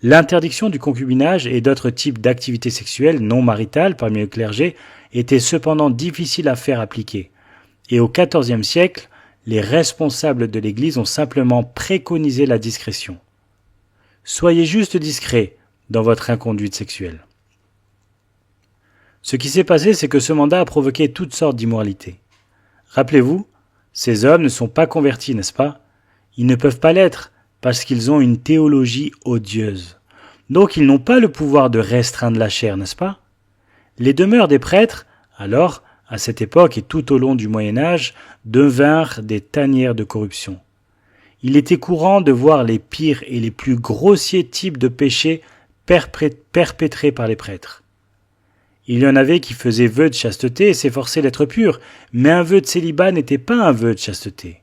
L'interdiction du concubinage et d'autres types d'activités sexuelles non maritales parmi le clergé était cependant difficile à faire appliquer, et au XIVe siècle, les responsables de l'Église ont simplement préconisé la discrétion. Soyez juste discret dans votre inconduite sexuelle. Ce qui s'est passé, c'est que ce mandat a provoqué toutes sortes d'immoralités. Rappelez-vous, ces hommes ne sont pas convertis, n'est-ce pas? Ils ne peuvent pas l'être parce qu'ils ont une théologie odieuse. Donc ils n'ont pas le pouvoir de restreindre la chair, n'est-ce pas? Les demeures des prêtres, alors, à cette époque et tout au long du Moyen-Âge, devinrent des tanières de corruption. Il était courant de voir les pires et les plus grossiers types de péchés perpétrés par les prêtres. Il y en avait qui faisaient vœu de chasteté et s'efforçaient d'être purs, mais un vœu de célibat n'était pas un vœu de chasteté.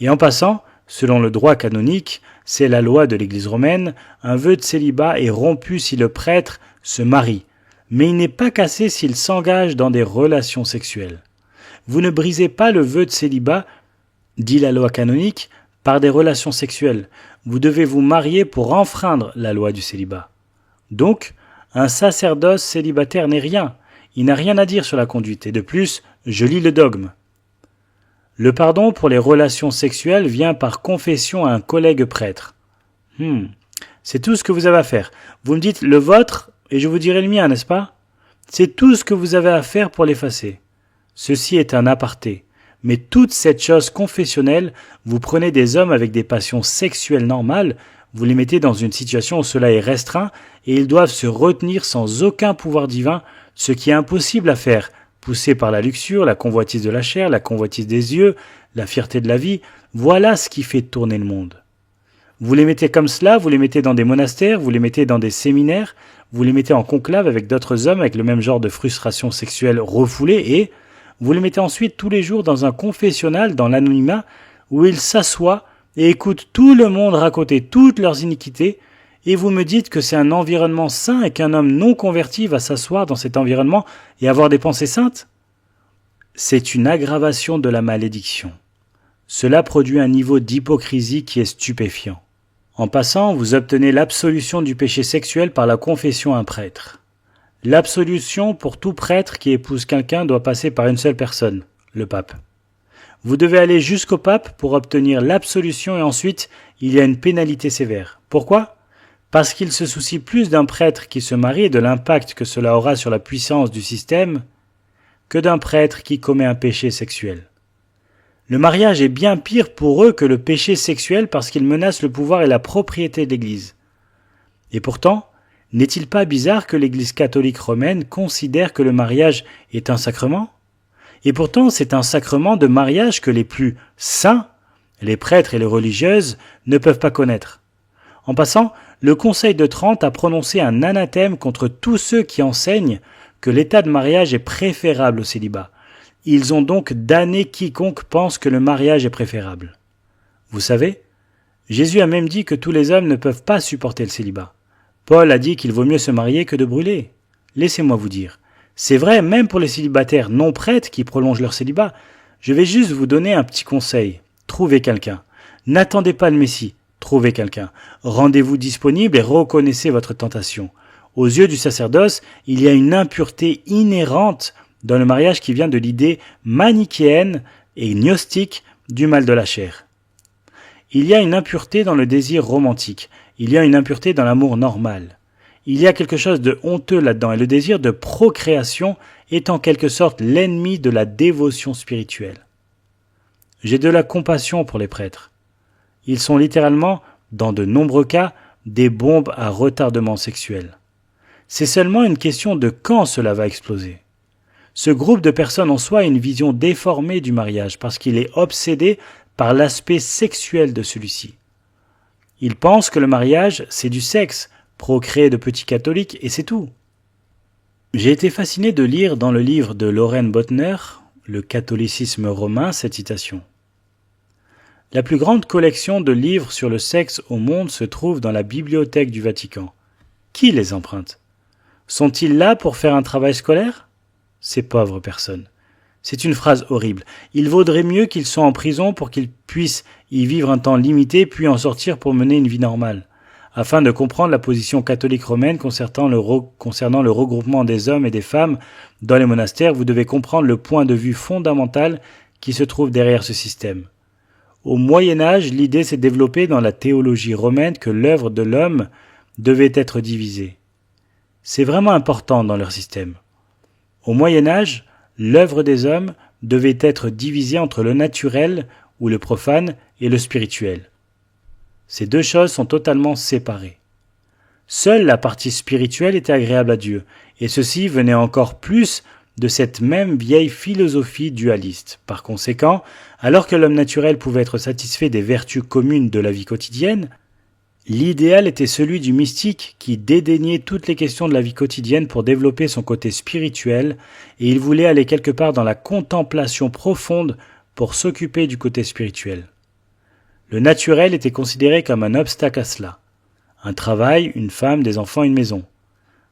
Et en passant, selon le droit canonique, c'est la loi de l'Église romaine, un vœu de célibat est rompu si le prêtre se marie, mais il n'est pas cassé s'il s'engage dans des relations sexuelles. Vous ne brisez pas le vœu de célibat, dit la loi canonique, par des relations sexuelles. Vous devez vous marier pour enfreindre la loi du célibat. Donc, un sacerdoce célibataire n'est rien. Il n'a rien à dire sur la conduite. Et de plus, je lis le dogme. Le pardon pour les relations sexuelles vient par confession à un collègue prêtre. C'est tout ce que vous avez à faire. Vous me dites le vôtre et je vous dirai le mien, n'est-ce pas? C'est tout ce que vous avez à faire pour l'effacer. Ceci est un aparté. Mais toute cette chose confessionnelle, vous prenez des hommes avec des passions sexuelles normales, vous les mettez dans une situation où cela est restreint et ils doivent se retenir sans aucun pouvoir divin, ce qui est impossible à faire, poussés par la luxure, la convoitise de la chair, la convoitise des yeux, la fierté de la vie. Voilà ce qui fait tourner le monde. Vous les mettez comme cela, vous les mettez dans des monastères, vous les mettez dans des séminaires, vous les mettez en conclave avec d'autres hommes avec le même genre de frustration sexuelle refoulée et vous les mettez ensuite tous les jours dans un confessionnal, dans l'anonymat, où ils s'assoient et écoutent tout le monde raconter toutes leurs iniquités, et vous me dites que c'est un environnement sain et qu'un homme non converti va s'asseoir dans cet environnement et avoir des pensées saintes? C'est une aggravation de la malédiction. Cela produit un niveau d'hypocrisie qui est stupéfiant. En passant, vous obtenez l'absolution du péché sexuel par la confession à un prêtre. L'absolution pour tout prêtre qui épouse quelqu'un doit passer par une seule personne, le pape. Vous devez aller jusqu'au pape pour obtenir l'absolution et ensuite il y a une pénalité sévère. Pourquoi? Parce qu'il se soucie plus d'un prêtre qui se marie et de l'impact que cela aura sur la puissance du système que d'un prêtre qui commet un péché sexuel. Le mariage est bien pire pour eux que le péché sexuel parce qu'il menace le pouvoir et la propriété de l'Église. Et pourtant, n'est-il pas bizarre que l'Église catholique romaine considère que le mariage est un sacrement? Et pourtant, c'est un sacrement de mariage que les plus saints, les prêtres et les religieuses, ne peuvent pas connaître. En passant, le Conseil de Trente a prononcé un anathème contre tous ceux qui enseignent que l'état de mariage est préférable au célibat. Ils ont donc damné quiconque pense que le mariage est préférable. Vous savez, Jésus a même dit que tous les hommes ne peuvent pas supporter le célibat. Paul a dit qu'il vaut mieux se marier que de brûler. Laissez-moi vous dire. C'est vrai même pour les célibataires non prêtres qui prolongent leur célibat. Je vais juste vous donner un petit conseil. Trouvez quelqu'un. N'attendez pas le Messie. Trouvez quelqu'un. Rendez-vous disponible et reconnaissez votre tentation. Aux yeux du sacerdoce, il y a une impureté inhérente dans le mariage qui vient de l'idée manichéenne et gnostique du mal de la chair. Il y a une impureté dans le désir romantique. Il y a une impureté dans l'amour normal. Il y a quelque chose de honteux là-dedans et le désir de procréation est en quelque sorte l'ennemi de la dévotion spirituelle. J'ai de la compassion pour les prêtres. Ils sont littéralement, dans de nombreux cas, des bombes à retardement sexuel. C'est seulement une question de quand cela va exploser. Ce groupe de personnes en soi a une vision déformée du mariage parce qu'il est obsédé par l'aspect sexuel de celui-ci. Ils pensent que le mariage, c'est du sexe, procréer de petits catholiques, et c'est tout. J'ai été fasciné de lire dans le livre de Loren Bottner, Le catholicisme romain, cette citation. La plus grande collection de livres sur le sexe au monde se trouve dans la bibliothèque du Vatican. Qui les emprunte? Sont-ils là pour faire un travail scolaire? Ces pauvres personnes. C'est une phrase horrible. Il vaudrait mieux qu'ils soient en prison pour qu'ils puissent y vivre un temps limité puis en sortir pour mener une vie normale. Afin de comprendre la position catholique romaine concernant le regroupement des hommes et des femmes dans les monastères, vous devez comprendre le point de vue fondamental qui se trouve derrière ce système. Au Moyen-Âge, l'idée s'est développée dans la théologie romaine que l'œuvre de l'homme devait être divisée. C'est vraiment important dans leur système. Au Moyen-Âge, l'œuvre des hommes devait être divisée entre le naturel ou le profane et le spirituel. Ces deux choses sont totalement séparées. Seule la partie spirituelle était agréable à Dieu, et ceci venait encore plus de cette même vieille philosophie dualiste. Par conséquent, alors que l'homme naturel pouvait être satisfait des vertus communes de la vie quotidienne, l'idéal était celui du mystique qui dédaignait toutes les questions de la vie quotidienne pour développer son côté spirituel, et il voulait aller quelque part dans la contemplation profonde pour s'occuper du côté spirituel. Le naturel était considéré comme un obstacle à cela. Un travail, une femme, des enfants, une maison.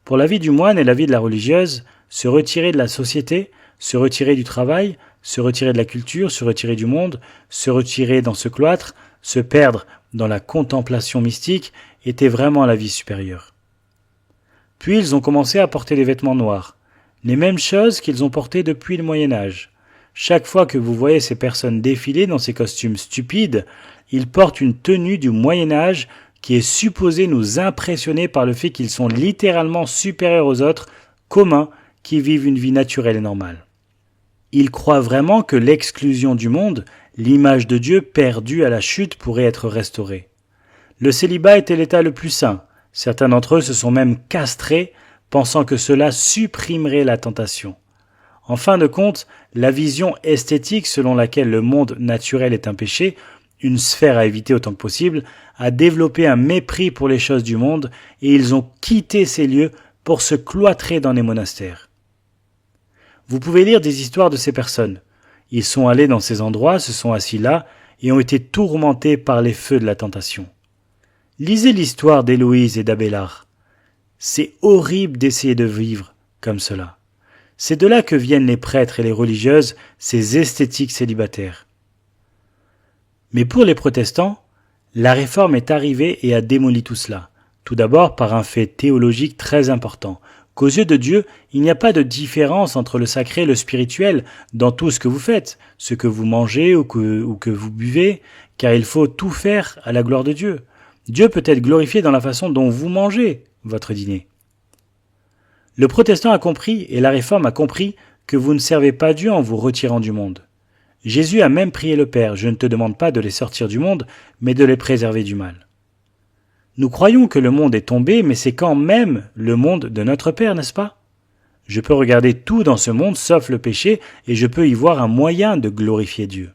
Pour la vie du moine et la vie de la religieuse, se retirer de la société, se retirer du travail, se retirer de la culture, se retirer du monde, se retirer dans ce cloître, se perdre dans la contemplation mystique était vraiment la vie supérieure. Puis ils ont commencé à porter des vêtements noirs, les mêmes choses qu'ils ont portées depuis le Moyen-Âge. Chaque fois que vous voyez ces personnes défiler dans ces costumes stupides, ils portent une tenue du Moyen-Âge qui est supposée nous impressionner par le fait qu'ils sont littéralement supérieurs aux autres, communs, qui vivent une vie naturelle et normale. Ils croient vraiment que l'exclusion du monde, l'image de Dieu perdue à la chute, pourrait être restaurée. Le célibat était l'état le plus sain. Certains d'entre eux se sont même castrés, pensant que cela supprimerait la tentation. En fin de compte, la vision esthétique selon laquelle le monde naturel est un péché, une sphère à éviter autant que possible, a développé un mépris pour les choses du monde et ils ont quitté ces lieux pour se cloîtrer dans les monastères. Vous pouvez lire des histoires de ces personnes. Ils sont allés dans ces endroits, se sont assis là et ont été tourmentés par les feux de la tentation. Lisez l'histoire d'Héloïse et d'Abélard. C'est horrible d'essayer de vivre comme cela. C'est de là que viennent les prêtres et les religieuses, ces esthétiques célibataires. Mais pour les protestants, la réforme est arrivée et a démoli tout cela. Tout d'abord par un fait théologique très important, qu'aux yeux de Dieu, il n'y a pas de différence entre le sacré et le spirituel dans tout ce que vous faites, ce que vous mangez ou que vous buvez, car il faut tout faire à la gloire de Dieu. Dieu peut être glorifié dans la façon dont vous mangez votre dîner. Le protestant a compris, et la réforme a compris, que vous ne servez pas Dieu en vous retirant du monde. Jésus a même prié le Père, je ne te demande pas de les sortir du monde, mais de les préserver du mal. Nous croyons que le monde est tombé, mais c'est quand même le monde de notre Père, n'est-ce pas? Je peux regarder tout dans ce monde sauf le péché, et je peux y voir un moyen de glorifier Dieu.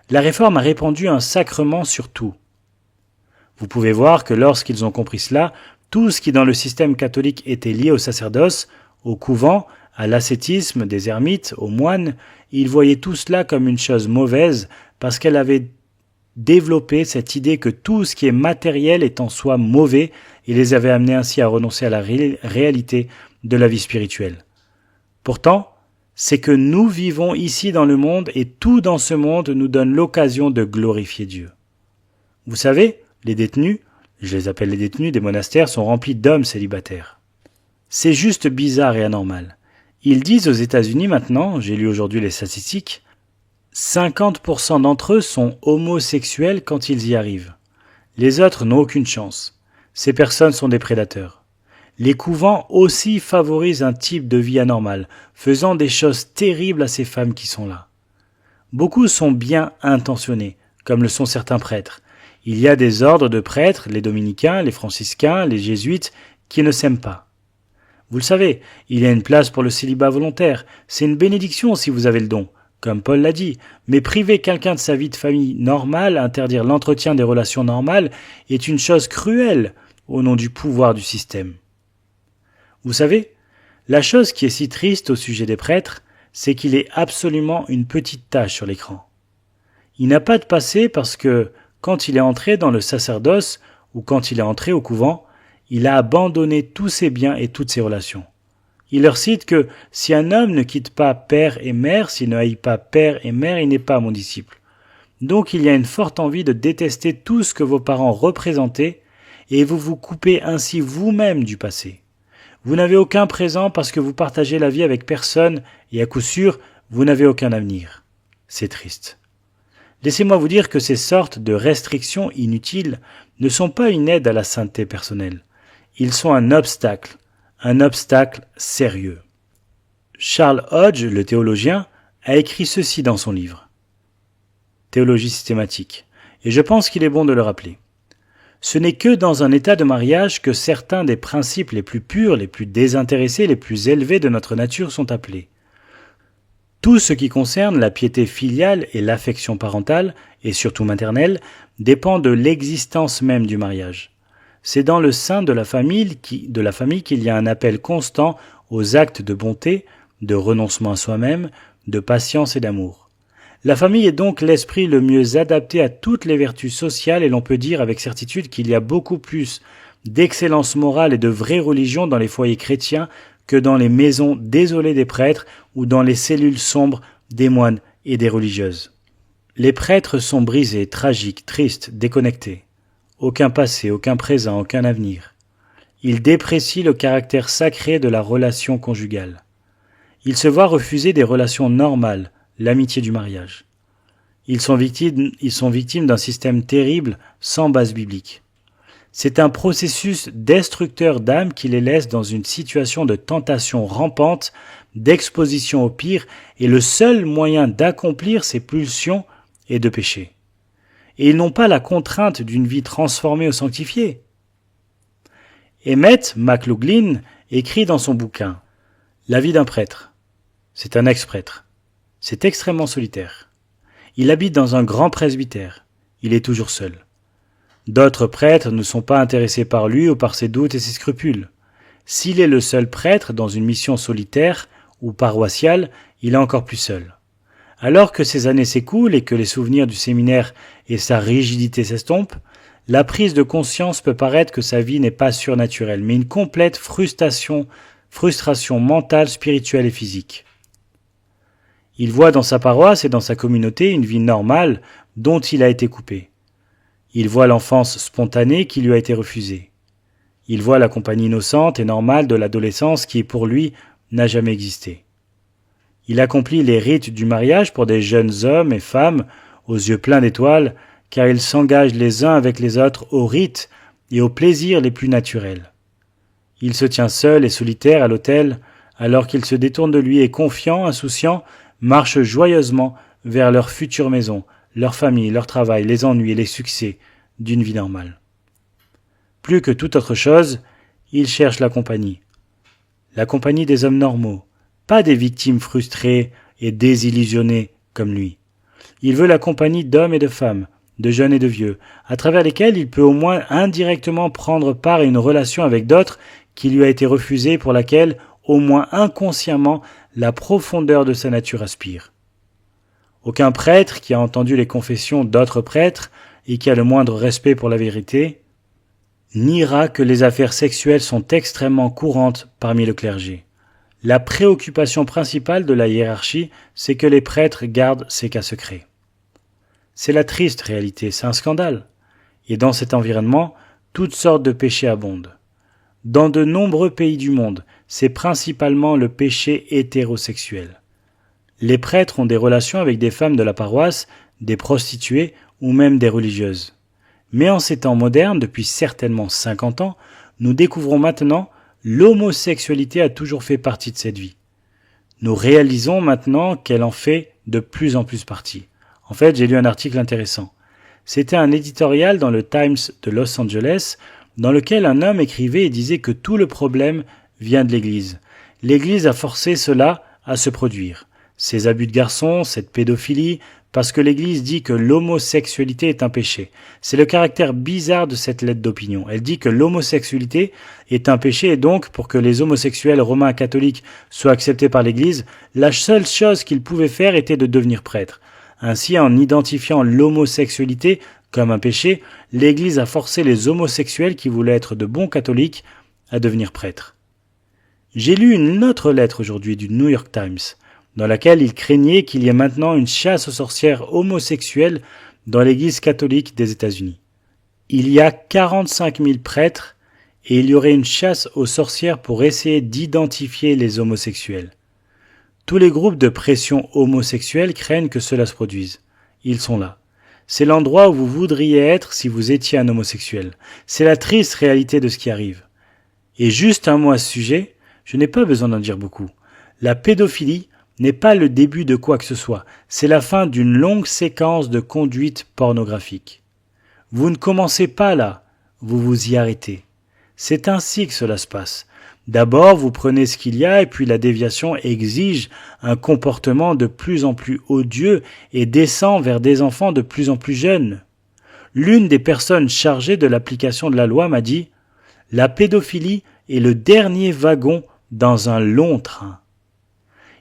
La réforme a répandu un sacrement sur tout. Vous pouvez voir que lorsqu'ils ont compris cela, tout ce qui dans le système catholique était lié au sacerdoce, au couvent, à l'ascétisme des ermites, aux moines, ils voyaient tout cela comme une chose mauvaise parce qu'elle avait développé cette idée que tout ce qui est matériel est en soi mauvais et les avait amenés ainsi à renoncer à la réalité de la vie spirituelle. Pourtant, c'est que nous vivons ici dans le monde et tout dans ce monde nous donne l'occasion de glorifier Dieu. Vous savez, Les détenus, je les appelle les détenus des monastères, sont remplis d'hommes célibataires. C'est juste bizarre et anormal. Ils disent aux États-Unis maintenant, j'ai lu aujourd'hui les statistiques, 50% d'entre eux sont homosexuels quand ils y arrivent. Les autres n'ont aucune chance. Ces personnes sont des prédateurs. Les couvents aussi favorisent un type de vie anormal, faisant des choses terribles à ces femmes qui sont là. Beaucoup sont bien intentionnés, comme le sont certains prêtres. Il y a des ordres de prêtres, les dominicains, les franciscains, les jésuites, qui ne s'aiment pas. Vous le savez, il y a une place pour le célibat volontaire. C'est une bénédiction si vous avez le don, comme Paul l'a dit. Mais priver quelqu'un de sa vie de famille normale, interdire l'entretien des relations normales, est une chose cruelle au nom du pouvoir du système. Vous savez, la chose qui est si triste au sujet des prêtres, c'est qu'il est absolument une petite tache sur l'écran. Il n'a pas de passé parce que, quand il est entré dans le sacerdoce ou quand il est entré au couvent, il a abandonné tous ses biens et toutes ses relations. Il leur cite que si un homme ne quitte pas père et mère, s'il ne haït pas père et mère, il n'est pas mon disciple. Donc il y a une forte envie de détester tout ce que vos parents représentaient et vous vous coupez ainsi vous-même du passé. Vous n'avez aucun présent parce que vous partagez la vie avec personne et à coup sûr, vous n'avez aucun avenir. C'est triste. Laissez-moi vous dire que ces sortes de restrictions inutiles ne sont pas une aide à la sainteté personnelle. Ils sont un obstacle sérieux. Charles Hodge, le théologien, a écrit ceci dans son livre. Théologie systématique. Et je pense qu'il est bon de le rappeler. Ce n'est que dans un état de mariage que certains des principes les plus purs, les plus désintéressés, les plus élevés de notre nature sont appelés. Tout ce qui concerne la piété filiale et l'affection parentale, et surtout maternelle, dépend de l'existence même du mariage. C'est dans le sein de la famille qu'il y a un appel constant aux actes de bonté, de renoncement à soi-même, de patience et d'amour. La famille est donc l'esprit le mieux adapté à toutes les vertus sociales et l'on peut dire avec certitude qu'il y a beaucoup plus d'excellence morale et de vraie religion dans les foyers chrétiens que dans les maisons désolées des prêtres ou dans les cellules sombres des moines et des religieuses. Les prêtres sont brisés, tragiques, tristes, déconnectés. Aucun passé, aucun présent, aucun avenir. Ils déprécient le caractère sacré de la relation conjugale. Ils se voient refuser des relations normales, l'amitié du mariage. Ils sont victimes d'un système terrible sans base biblique. C'est un processus destructeur d'âme qui les laisse dans une situation de tentation rampante, d'exposition au pire, et le seul moyen d'accomplir ces pulsions est de pécher. Et ils n'ont pas la contrainte d'une vie transformée ou sanctifiée. Emmett McLaughlin écrit dans son bouquin « La vie d'un prêtre ». C'est un ex-prêtre. C'est extrêmement solitaire. Il habite dans un grand presbytère. Il est toujours seul. D'autres prêtres ne sont pas intéressés par lui ou par ses doutes et ses scrupules. S'il est le seul prêtre dans une mission solitaire ou paroissiale, il est encore plus seul. Alors que ces années s'écoulent et que les souvenirs du séminaire et sa rigidité s'estompent, la prise de conscience peut paraître que sa vie n'est pas surnaturelle, mais une complète frustration mentale, spirituelle et physique. Il voit dans sa paroisse et dans sa communauté une vie normale dont il a été coupé. Il voit l'enfance spontanée qui lui a été refusée. Il voit la compagnie innocente et normale de l'adolescence qui, pour lui, n'a jamais existé. Il accomplit les rites du mariage pour des jeunes hommes et femmes aux yeux pleins d'étoiles, car ils s'engagent les uns avec les autres aux rites et aux plaisirs les plus naturels. Il se tient seul et solitaire à l'autel, alors qu'il se détourne de lui et confiant, insouciant, marchent joyeusement vers leur future maison, leur famille, leur travail, les ennuis et les succès d'une vie normale. Plus que toute autre chose, il cherche la compagnie des hommes normaux, pas des victimes frustrées et désillusionnées comme lui. Il veut la compagnie d'hommes et de femmes, de jeunes et de vieux, à travers lesquels il peut au moins indirectement prendre part à une relation avec d'autres qui lui a été refusée, pour laquelle, au moins inconsciemment, la profondeur de sa nature aspire. Aucun prêtre qui a entendu les confessions d'autres prêtres et qui a le moindre respect pour la vérité niera que les affaires sexuelles sont extrêmement courantes parmi le clergé. La préoccupation principale de la hiérarchie, c'est que les prêtres gardent ces cas secrets. C'est la triste réalité, c'est un scandale. Et dans cet environnement, toutes sortes de péchés abondent. Dans de nombreux pays du monde, c'est principalement le péché hétérosexuel. Les prêtres ont des relations avec des femmes de la paroisse, des prostituées ou même des religieuses. Mais en ces temps modernes, depuis certainement 50 ans, nous découvrons maintenant l'homosexualité a toujours fait partie de cette vie. Nous réalisons maintenant qu'elle en fait de plus en plus partie. En fait, j'ai lu un article intéressant. C'était un éditorial dans le Times de Los Angeles dans lequel un homme écrivait et disait que tout le problème vient de l'Église. L'Église a forcé cela à se produire. Ces abus de garçons, cette pédophilie, parce que l'Église dit que l'homosexualité est un péché. C'est le caractère bizarre de cette lettre d'opinion. Elle dit que l'homosexualité est un péché et donc, pour que les homosexuels romains catholiques soient acceptés par l'Église, la seule chose qu'ils pouvaient faire était de devenir prêtres. Ainsi, en identifiant l'homosexualité comme un péché, l'Église a forcé les homosexuels qui voulaient être de bons catholiques à devenir prêtres. J'ai lu une autre lettre aujourd'hui du New York Times, dans laquelle il craignait qu'il y ait maintenant une chasse aux sorcières homosexuelles dans l'Église catholique des États-Unis. Il y a 45 000 prêtres et il y aurait une chasse aux sorcières pour essayer d'identifier les homosexuels. Tous les groupes de pression homosexuels craignent que cela se produise. Ils sont là. C'est l'endroit où vous voudriez être si vous étiez un homosexuel. C'est la triste réalité de ce qui arrive. Et juste un mot à ce sujet, je n'ai pas besoin d'en dire beaucoup. La pédophilie n'est pas le début de quoi que ce soit. C'est la fin d'une longue séquence de conduite pornographique. Vous ne commencez pas là, vous vous y arrêtez. C'est ainsi que cela se passe. D'abord, vous prenez ce qu'il y a et puis la déviation exige un comportement de plus en plus odieux et descend vers des enfants de plus en plus jeunes. L'une des personnes chargées de l'application de la loi m'a dit « La pédophilie est le dernier wagon dans un long train ».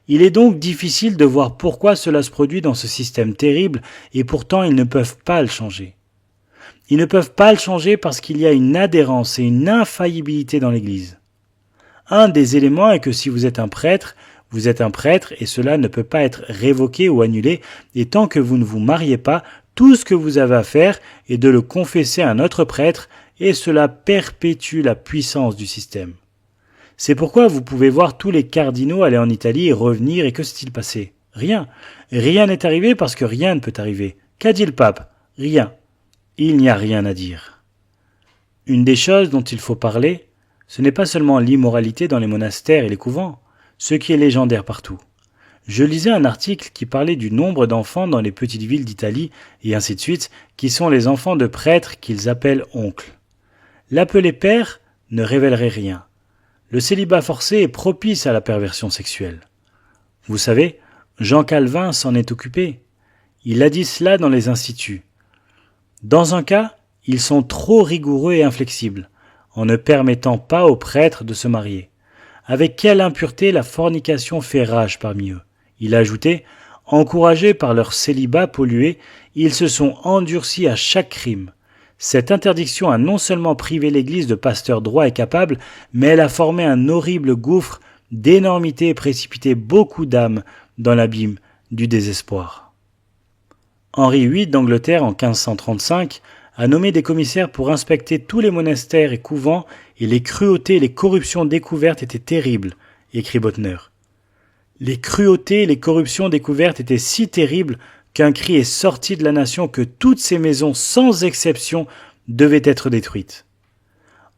Il est donc difficile de voir pourquoi cela se produit dans ce système terrible et pourtant ils ne peuvent pas le changer. Ils ne peuvent pas le changer parce qu'il y a une adhérence et une infaillibilité dans l'Église. Un des éléments est que si vous êtes un prêtre et cela ne peut pas être révoqué ou annulé, et tant que vous ne vous mariez pas, tout ce que vous avez à faire est de le confesser à un autre prêtre et cela perpétue la puissance du système. C'est pourquoi vous pouvez voir tous les cardinaux aller en Italie et revenir et que s'est-il passé? Rien. Rien n'est arrivé parce que rien ne peut arriver. Qu'a dit le pape? Rien. Il n'y a rien à dire. Une des choses dont il faut parler, ce n'est pas seulement l'immoralité dans les monastères et les couvents, ce qui est légendaire partout. Je lisais un article qui parlait du nombre d'enfants dans les petites villes d'Italie, et ainsi de suite, qui sont les enfants de prêtres qu'ils appellent oncles. L'appeler père ne révélerait rien. Le célibat forcé est propice à la perversion sexuelle. Vous savez, Jean Calvin s'en est occupé. Il a dit cela dans les instituts. Dans un cas, ils sont trop rigoureux et inflexibles, en ne permettant pas aux prêtres de se marier. Avec quelle impureté la fornication fait rage parmi eux. Il a ajouté, encouragés par leur célibat pollué, ils se sont endurcis à chaque crime. Cette interdiction a non seulement privé l'Église de pasteurs droits et capables, mais elle a formé un horrible gouffre d'énormité et précipité beaucoup d'âmes dans l'abîme du désespoir. Henri VIII d'Angleterre en 1535 a nommé des commissaires pour inspecter tous les monastères et couvents et les cruautés et les corruptions découvertes étaient terribles, écrit Botner. Les cruautés et les corruptions découvertes étaient si terribles qu'un cri est sorti de la nation que toutes ces maisons, sans exception, devaient être détruites.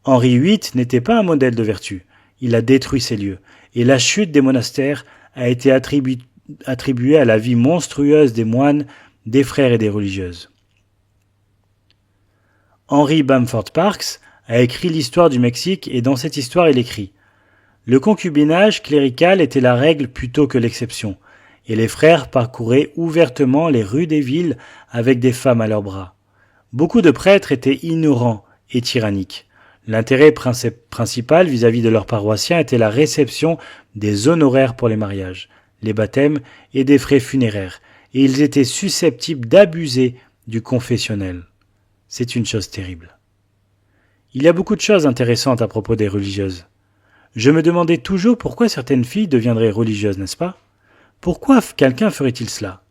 Henri VIII n'était pas un modèle de vertu, il a détruit ces lieux, et la chute des monastères a été attribuée à la vie monstrueuse des moines, des frères et des religieuses. Henry Bamford Parks a écrit l'histoire du Mexique et dans cette histoire il écrit « Le concubinage clérical était la règle plutôt que l'exception, et les frères parcouraient ouvertement les rues des villes avec des femmes à leurs bras. Beaucoup de prêtres étaient ignorants et tyranniques. L'intérêt principal vis-à-vis de leurs paroissiens était la réception des honoraires pour les mariages, les baptêmes et des frais funéraires, et ils étaient susceptibles d'abuser du confessionnel. C'est une chose terrible. Il y a beaucoup de choses intéressantes à propos des religieuses. Je me demandais toujours pourquoi certaines filles deviendraient religieuses, n'est-ce pas? Pourquoi quelqu'un ferait-il cela?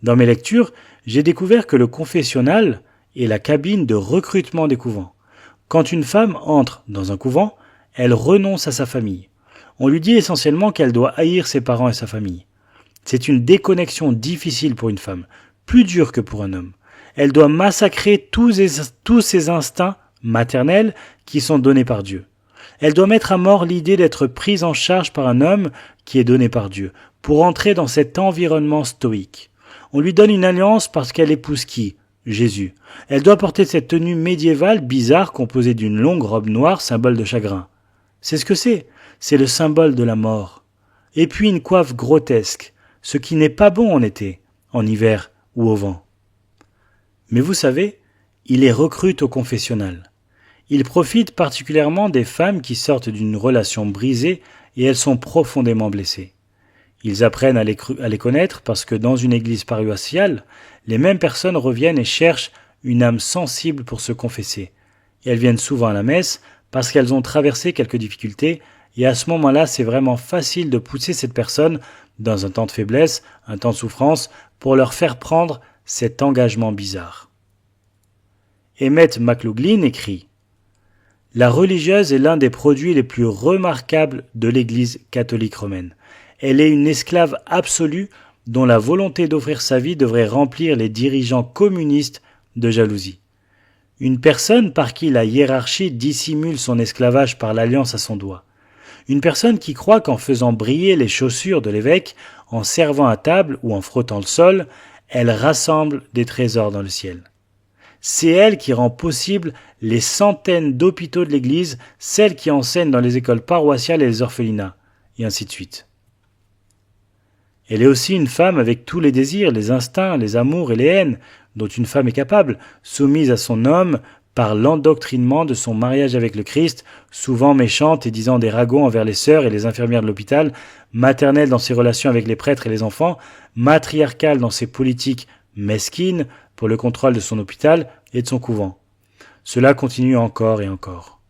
Dans mes lectures, j'ai découvert que le confessionnal, est la cabine de recrutement des couvents. Quand une femme entre dans un couvent, elle renonce à sa famille. On lui dit essentiellement qu'elle doit haïr ses parents et sa famille. C'est une déconnexion difficile pour une femme, plus dure que pour un homme. Elle doit massacrer tous ses instincts maternels qui sont donnés par Dieu. Elle doit mettre à mort l'idée d'être prise en charge par un homme qui est donné par Dieu, pour entrer dans cet environnement stoïque. On lui donne une alliance parce qu'elle épouse qui ? Jésus. Elle doit porter cette tenue médiévale bizarre composée d'une longue robe noire, symbole de chagrin. C'est ce que c'est le symbole de la mort. Et puis une coiffe grotesque, ce qui n'est pas bon en été, en hiver ou au vent. Mais vous savez, il les recrute au confessionnal. Il profite particulièrement des femmes qui sortent d'une relation brisée et elles sont profondément blessées. Ils apprennent à les connaître parce que dans une église paroissiale, les mêmes personnes reviennent et cherchent une âme sensible pour se confesser. Et elles viennent souvent à la messe parce qu'elles ont traversé quelques difficultés et à ce moment-là, c'est vraiment facile de pousser cette personne dans un temps de faiblesse, un temps de souffrance, pour leur faire prendre cet engagement bizarre. Emmett McLaughlin écrit « La religieuse est l'un des produits les plus remarquables de l'Église catholique romaine. Elle est une esclave absolue dont la volonté d'offrir sa vie devrait remplir les dirigeants communistes de jalousie. Une personne par qui la hiérarchie dissimule son esclavage par l'alliance à son doigt. Une personne qui croit qu'en faisant briller les chaussures de l'évêque, en servant à table ou en frottant le sol, elle rassemble des trésors dans le ciel. C'est elle qui rend possible les centaines d'hôpitaux de l'Église, celle qui enseigne dans les écoles paroissiales et les orphelinats, et ainsi de suite. Elle est aussi une femme avec tous les désirs, les instincts, les amours et les haines dont une femme est capable, soumise à son homme par l'endoctrinement de son mariage avec le Christ, souvent méchante et disant des ragots envers les sœurs et les infirmières de l'hôpital, maternelle dans ses relations avec les prêtres et les enfants, matriarcale dans ses politiques mesquines pour le contrôle de son hôpital et de son couvent. Cela continue encore et encore.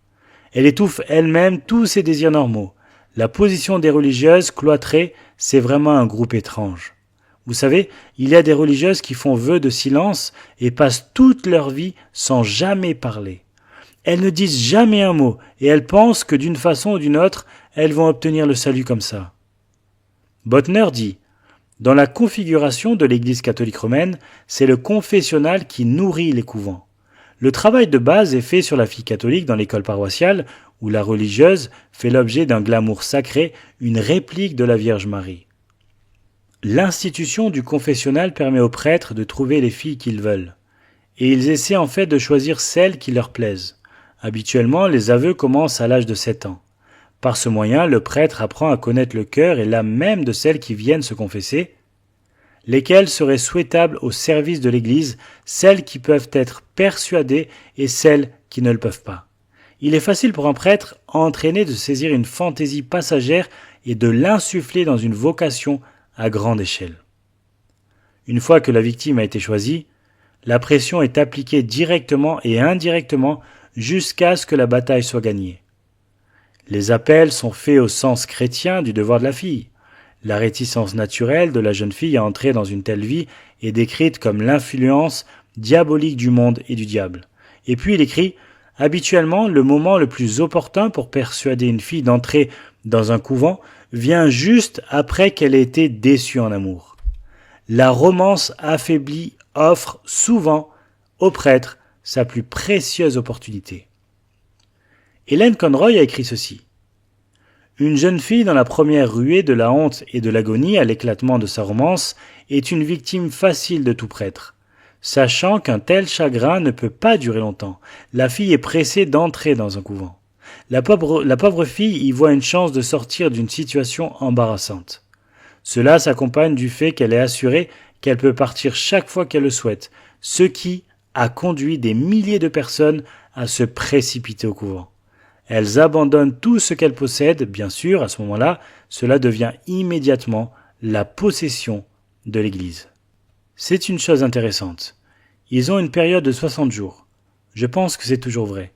Elle étouffe elle-même tous ses désirs normaux. La position des religieuses cloîtrées, c'est vraiment un groupe étrange. Vous savez, il y a des religieuses qui font vœu de silence et passent toute leur vie sans jamais parler. Elles ne disent jamais un mot et elles pensent que d'une façon ou d'une autre, elles vont obtenir le salut comme ça. Bottner dit « Dans la configuration de l'Église catholique romaine, c'est le confessionnal qui nourrit les couvents. Le travail de base est fait sur la fille catholique dans l'école paroissiale, où la religieuse fait l'objet d'un glamour sacré, une réplique de la Vierge Marie. L'institution du confessionnal permet aux prêtres de trouver les filles qu'ils veulent. Et ils essaient en fait de choisir celles qui leur plaisent. Habituellement, les aveux commencent à l'âge de 7 ans. Par ce moyen, le prêtre apprend à connaître le cœur et l'âme même de celles qui viennent se confesser, lesquelles seraient souhaitables au service de l'Église, celles qui peuvent être persuadées et celles qui ne le peuvent pas. Il est facile pour un prêtre entraîné de saisir une fantaisie passagère et de l'insuffler dans une vocation à grande échelle. Une fois que la victime a été choisie, la pression est appliquée directement et indirectement jusqu'à ce que la bataille soit gagnée. Les appels sont faits au sens chrétien du devoir de la fille. La réticence naturelle de la jeune fille à entrer dans une telle vie est décrite comme l'influence diabolique du monde et du diable. Et puis il écrit « Habituellement, le moment le plus opportun pour persuader une fille d'entrer dans un couvent vient juste après qu'elle ait été déçue en amour. La romance affaiblie offre souvent au prêtre sa plus précieuse opportunité. » Hélène Conroy a écrit ceci. Une jeune fille dans la première ruée de la honte et de l'agonie à l'éclatement de sa romance est une victime facile de tout prêtre. Sachant qu'un tel chagrin ne peut pas durer longtemps, la fille est pressée d'entrer dans un couvent. La pauvre fille y voit une chance de sortir d'une situation embarrassante. Cela s'accompagne du fait qu'elle est assurée qu'elle peut partir chaque fois qu'elle le souhaite, ce qui a conduit des milliers de personnes à se précipiter au couvent. Elles abandonnent tout ce qu'elles possèdent, bien sûr, à ce moment-là, cela devient immédiatement la possession de l'Église. C'est une chose intéressante. Ils ont une période de 60 jours. Je pense que c'est toujours vrai.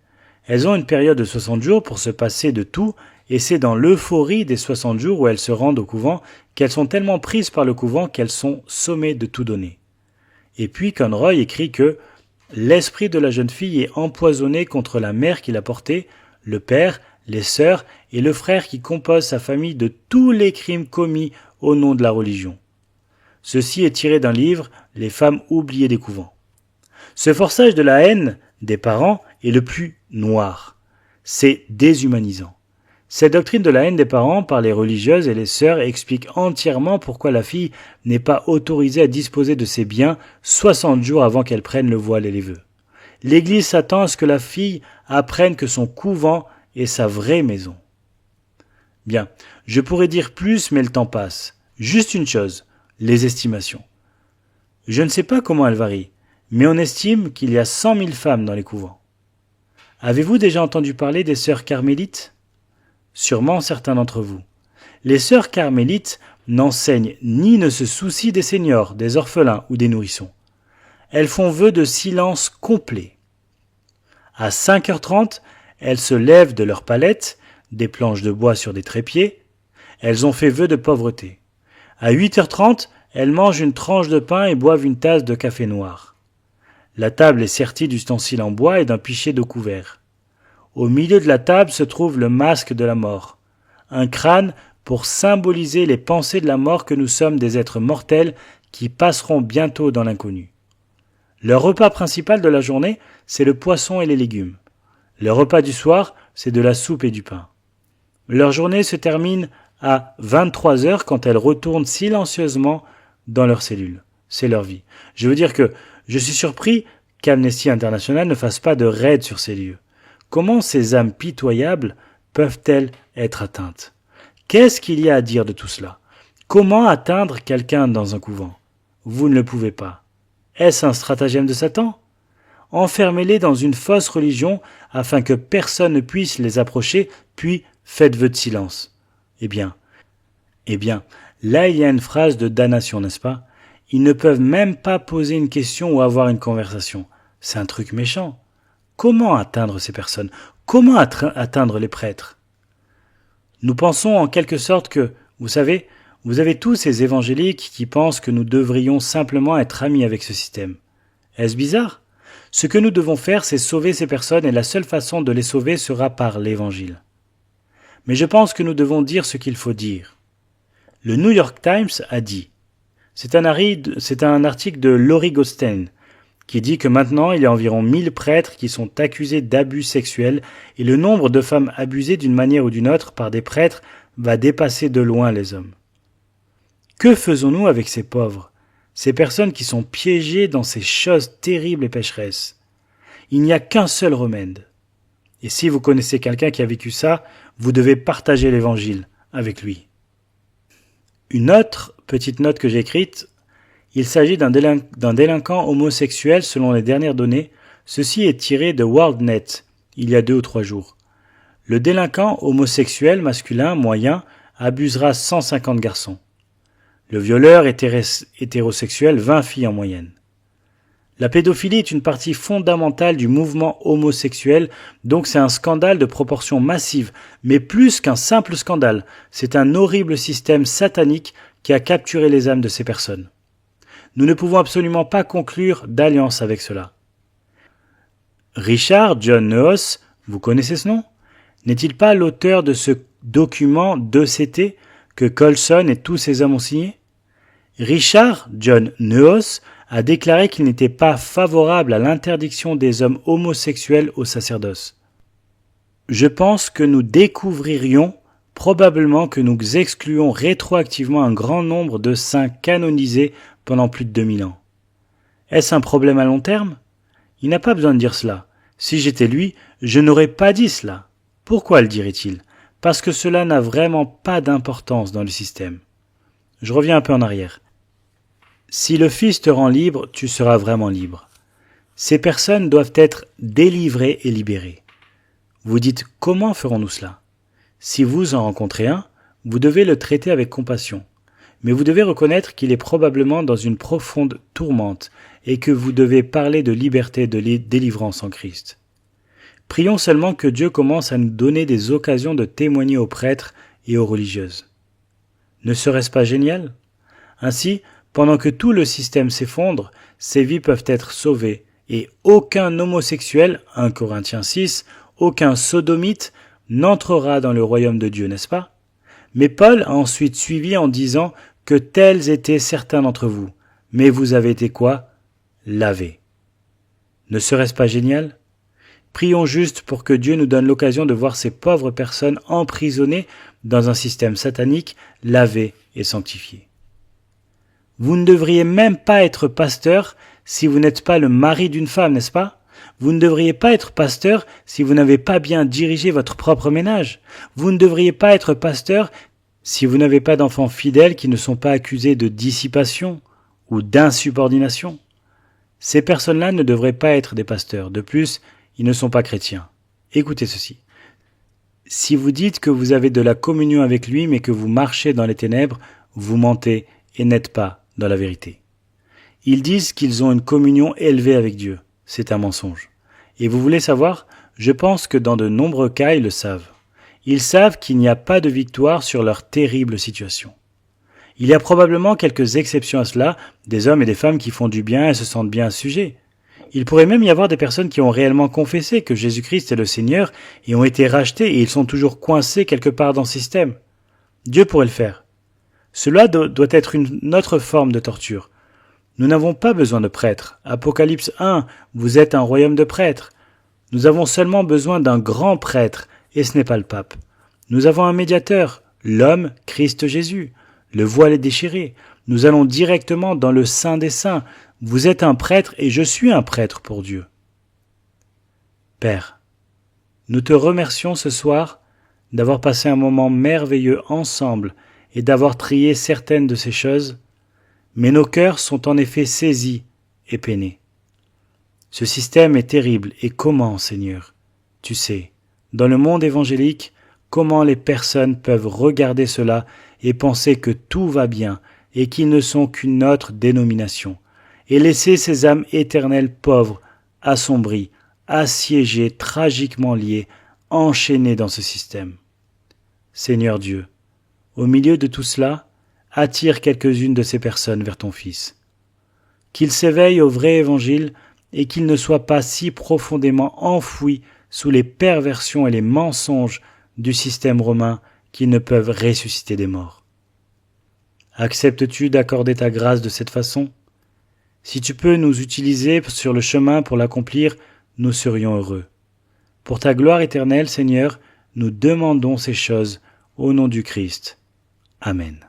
Elles ont une période de 60 jours pour se passer de tout, et c'est dans l'euphorie des 60 jours où elles se rendent au couvent qu'elles sont tellement prises par le couvent qu'elles sont sommées de tout donner. Et puis Conroy écrit que L'esprit de la jeune fille est empoisonné contre la mère qui l'a portée, le père, les sœurs et le frère qui composent sa famille de tous les crimes commis au nom de la religion. Ceci est tiré d'un livre, Les femmes oubliées des couvents. Ce forçage de la haine des parents est le plus noir. C'est déshumanisant. Cette doctrine de la haine des parents par les religieuses et les sœurs explique entièrement pourquoi la fille n'est pas autorisée à disposer de ses biens 60 jours avant qu'elle prenne le voile et les vœux. L'Église s'attend à ce que la fille apprenne que son couvent est sa vraie maison. Bien, je pourrais dire plus, mais le temps passe. Juste une chose, les estimations. Je ne sais pas comment elles varient, mais on estime qu'il y a 100 000 femmes dans les couvents. Avez-vous déjà entendu parler des sœurs carmélites ? Sûrement certains d'entre vous. Les sœurs carmélites n'enseignent ni ne se soucient des seniors, des orphelins ou des nourrissons. Elles font vœu de silence complet. À 5h30, elles se lèvent de leurs palettes, des planches de bois sur des trépieds. Elles ont fait vœu de pauvreté. À 8h30, elles mangent une tranche de pain et boivent une tasse de café noir. La table est sertie d'ustensiles en bois et d'un pichet de couvert. Au milieu de la table se trouve le masque de la mort, un crâne pour symboliser les pensées de la mort que nous sommes des êtres mortels qui passeront bientôt dans l'inconnu. Leur repas principal de la journée, c'est le poisson et les légumes. Le repas du soir, c'est de la soupe et du pain. Leur journée se termine à 23h quand elles retournent silencieusement dans leur cellule. C'est leur vie. Je veux dire que je suis surpris qu'Amnesty International ne fasse pas de raid sur ces lieux. Comment ces âmes pitoyables peuvent-elles être atteintes ? Qu'est-ce qu'il y a à dire de tout cela ? Comment atteindre quelqu'un dans un couvent ? Vous ne le pouvez pas. Est-ce un stratagème de Satan ? Enfermez-les dans une fausse religion afin que personne ne puisse les approcher, puis faites vœu de silence. Eh bien, là il y a une phrase de damnation, n'est-ce pas ? Ils ne peuvent même pas poser une question ou avoir une conversation. C'est un truc méchant. Comment atteindre ces personnes ? Comment atteindre les prêtres ? Nous pensons en quelque sorte que, vous savez, vous avez tous ces évangéliques qui pensent que nous devrions simplement être amis avec ce système. Est-ce bizarre ? Ce que nous devons faire, c'est sauver ces personnes et la seule façon de les sauver sera par l'évangile. Mais je pense que nous devons dire ce qu'il faut dire. Le New York Times a dit, c'est un article de Lori Goldstein, qui dit que maintenant il y a environ 1000 prêtres qui sont accusés d'abus sexuels et le nombre de femmes abusées d'une manière ou d'une autre par des prêtres va dépasser de loin les hommes. Que faisons-nous avec ces pauvres, ces personnes qui sont piégées dans ces choses terribles et pécheresses ? Il n'y a qu'un seul remède. Et si vous connaissez quelqu'un qui a vécu ça, vous devez partager l'évangile avec lui. Une autre petite note que j'ai écrite, il s'agit d'un délinquant homosexuel selon les dernières données. Ceci est tiré de WorldNet, il y a 2 ou 3 jours. Le délinquant homosexuel masculin moyen abusera 150 garçons. Le violeur hétérosexuel 20 filles en moyenne. La pédophilie est une partie fondamentale du mouvement homosexuel, donc c'est un scandale de proportions massives, mais plus qu'un simple scandale, c'est un horrible système satanique qui a capturé les âmes de ces personnes. Nous ne pouvons absolument pas conclure d'alliance avec cela. Richard John Neuhaus, vous connaissez ce nom ? N'est-il pas l'auteur de ce document 2CT que Colson et tous ses hommes ont signé ? Richard John Neuhaus a déclaré qu'il n'était pas favorable à l'interdiction des hommes homosexuels au sacerdoce. Je pense que nous découvririons probablement que nous excluons rétroactivement un grand nombre de saints canonisés pendant plus de 2000 ans. Est-ce un problème à long terme ? Il n'a pas besoin de dire cela. Si j'étais lui, je n'aurais pas dit cela. Pourquoi le dirait-il ? Parce que cela n'a vraiment pas d'importance dans le système. Je reviens un peu en arrière. Si le Fils te rend libre, tu seras vraiment libre. Ces personnes doivent être délivrées et libérées. Vous dites, comment ferons-nous cela ? Si vous en rencontrez un, vous devez le traiter avec compassion. Mais vous devez reconnaître qu'il est probablement dans une profonde tourmente et que vous devez parler de liberté et de délivrance en Christ. Prions seulement que Dieu commence à nous donner des occasions de témoigner aux prêtres et aux religieuses. Ne serait-ce pas génial ? Ainsi, pendant que tout le système s'effondre, ces vies peuvent être sauvées et aucun homosexuel, 1 Corinthiens 6, aucun sodomite n'entrera dans le royaume de Dieu, n'est-ce pas? Mais Paul a ensuite suivi en disant que tels étaient certains d'entre vous, mais vous avez été quoi? Lavés. Ne serait-ce pas génial? Prions juste pour que Dieu nous donne l'occasion de voir ces pauvres personnes emprisonnées dans un système satanique, lavées et sanctifiées. Vous ne devriez même pas être pasteur si vous n'êtes pas le mari d'une femme, n'est-ce pas? Vous ne devriez pas être pasteur si vous n'avez pas bien dirigé votre propre ménage. Vous ne devriez pas être pasteur si vous n'avez pas d'enfants fidèles qui ne sont pas accusés de dissipation ou d'insubordination. Ces personnes-là ne devraient pas être des pasteurs. De plus, ils ne sont pas chrétiens. Écoutez ceci. Si vous dites que vous avez de la communion avec lui, mais que vous marchez dans les ténèbres, vous mentez et n'êtes pas dans la vérité. Ils disent qu'ils ont une communion élevée avec Dieu. C'est un mensonge. Et vous voulez savoir? Je pense que dans de nombreux cas, ils le savent. Ils savent qu'il n'y a pas de victoire sur leur terrible situation. Il y a probablement quelques exceptions à cela, des hommes et des femmes qui font du bien et se sentent bien à ce sujet. Il pourrait même y avoir des personnes qui ont réellement confessé que Jésus-Christ est le Seigneur et ont été rachetés et ils sont toujours coincés quelque part dans ce système. Dieu pourrait le faire. Cela doit être une autre forme de torture. Nous n'avons pas besoin de prêtres. Apocalypse 1, vous êtes un royaume de prêtres. Nous avons seulement besoin d'un grand prêtre, et ce n'est pas le pape. Nous avons un médiateur, l'homme, Christ Jésus. Le voile est déchiré. Nous allons directement dans le Saint des Saints. Vous êtes un prêtre et je suis un prêtre pour Dieu. Père, nous te remercions ce soir d'avoir passé un moment merveilleux ensemble et d'avoir trié certaines de ces choses, mais nos cœurs sont en effet saisis et peinés. Ce système est terrible et comment, Seigneur? Tu sais, dans le monde évangélique, comment les personnes peuvent regarder cela et penser que tout va bien et qu'ils ne sont qu'une autre dénomination, et laisser ces âmes éternelles pauvres, assombries, assiégées, tragiquement liées, enchaînées dans ce système. Seigneur Dieu, au milieu de tout cela, attire quelques-unes de ces personnes vers ton Fils. Qu'ils s'éveillent au vrai évangile et qu'ils ne soient pas si profondément enfouis sous les perversions et les mensonges du système romain qu'ils ne peuvent ressusciter des morts. Acceptes-tu d'accorder ta grâce de cette façon? Si tu peux nous utiliser sur le chemin pour l'accomplir, nous serions heureux. Pour ta gloire éternelle, Seigneur, nous demandons ces choses au nom du Christ. Amen.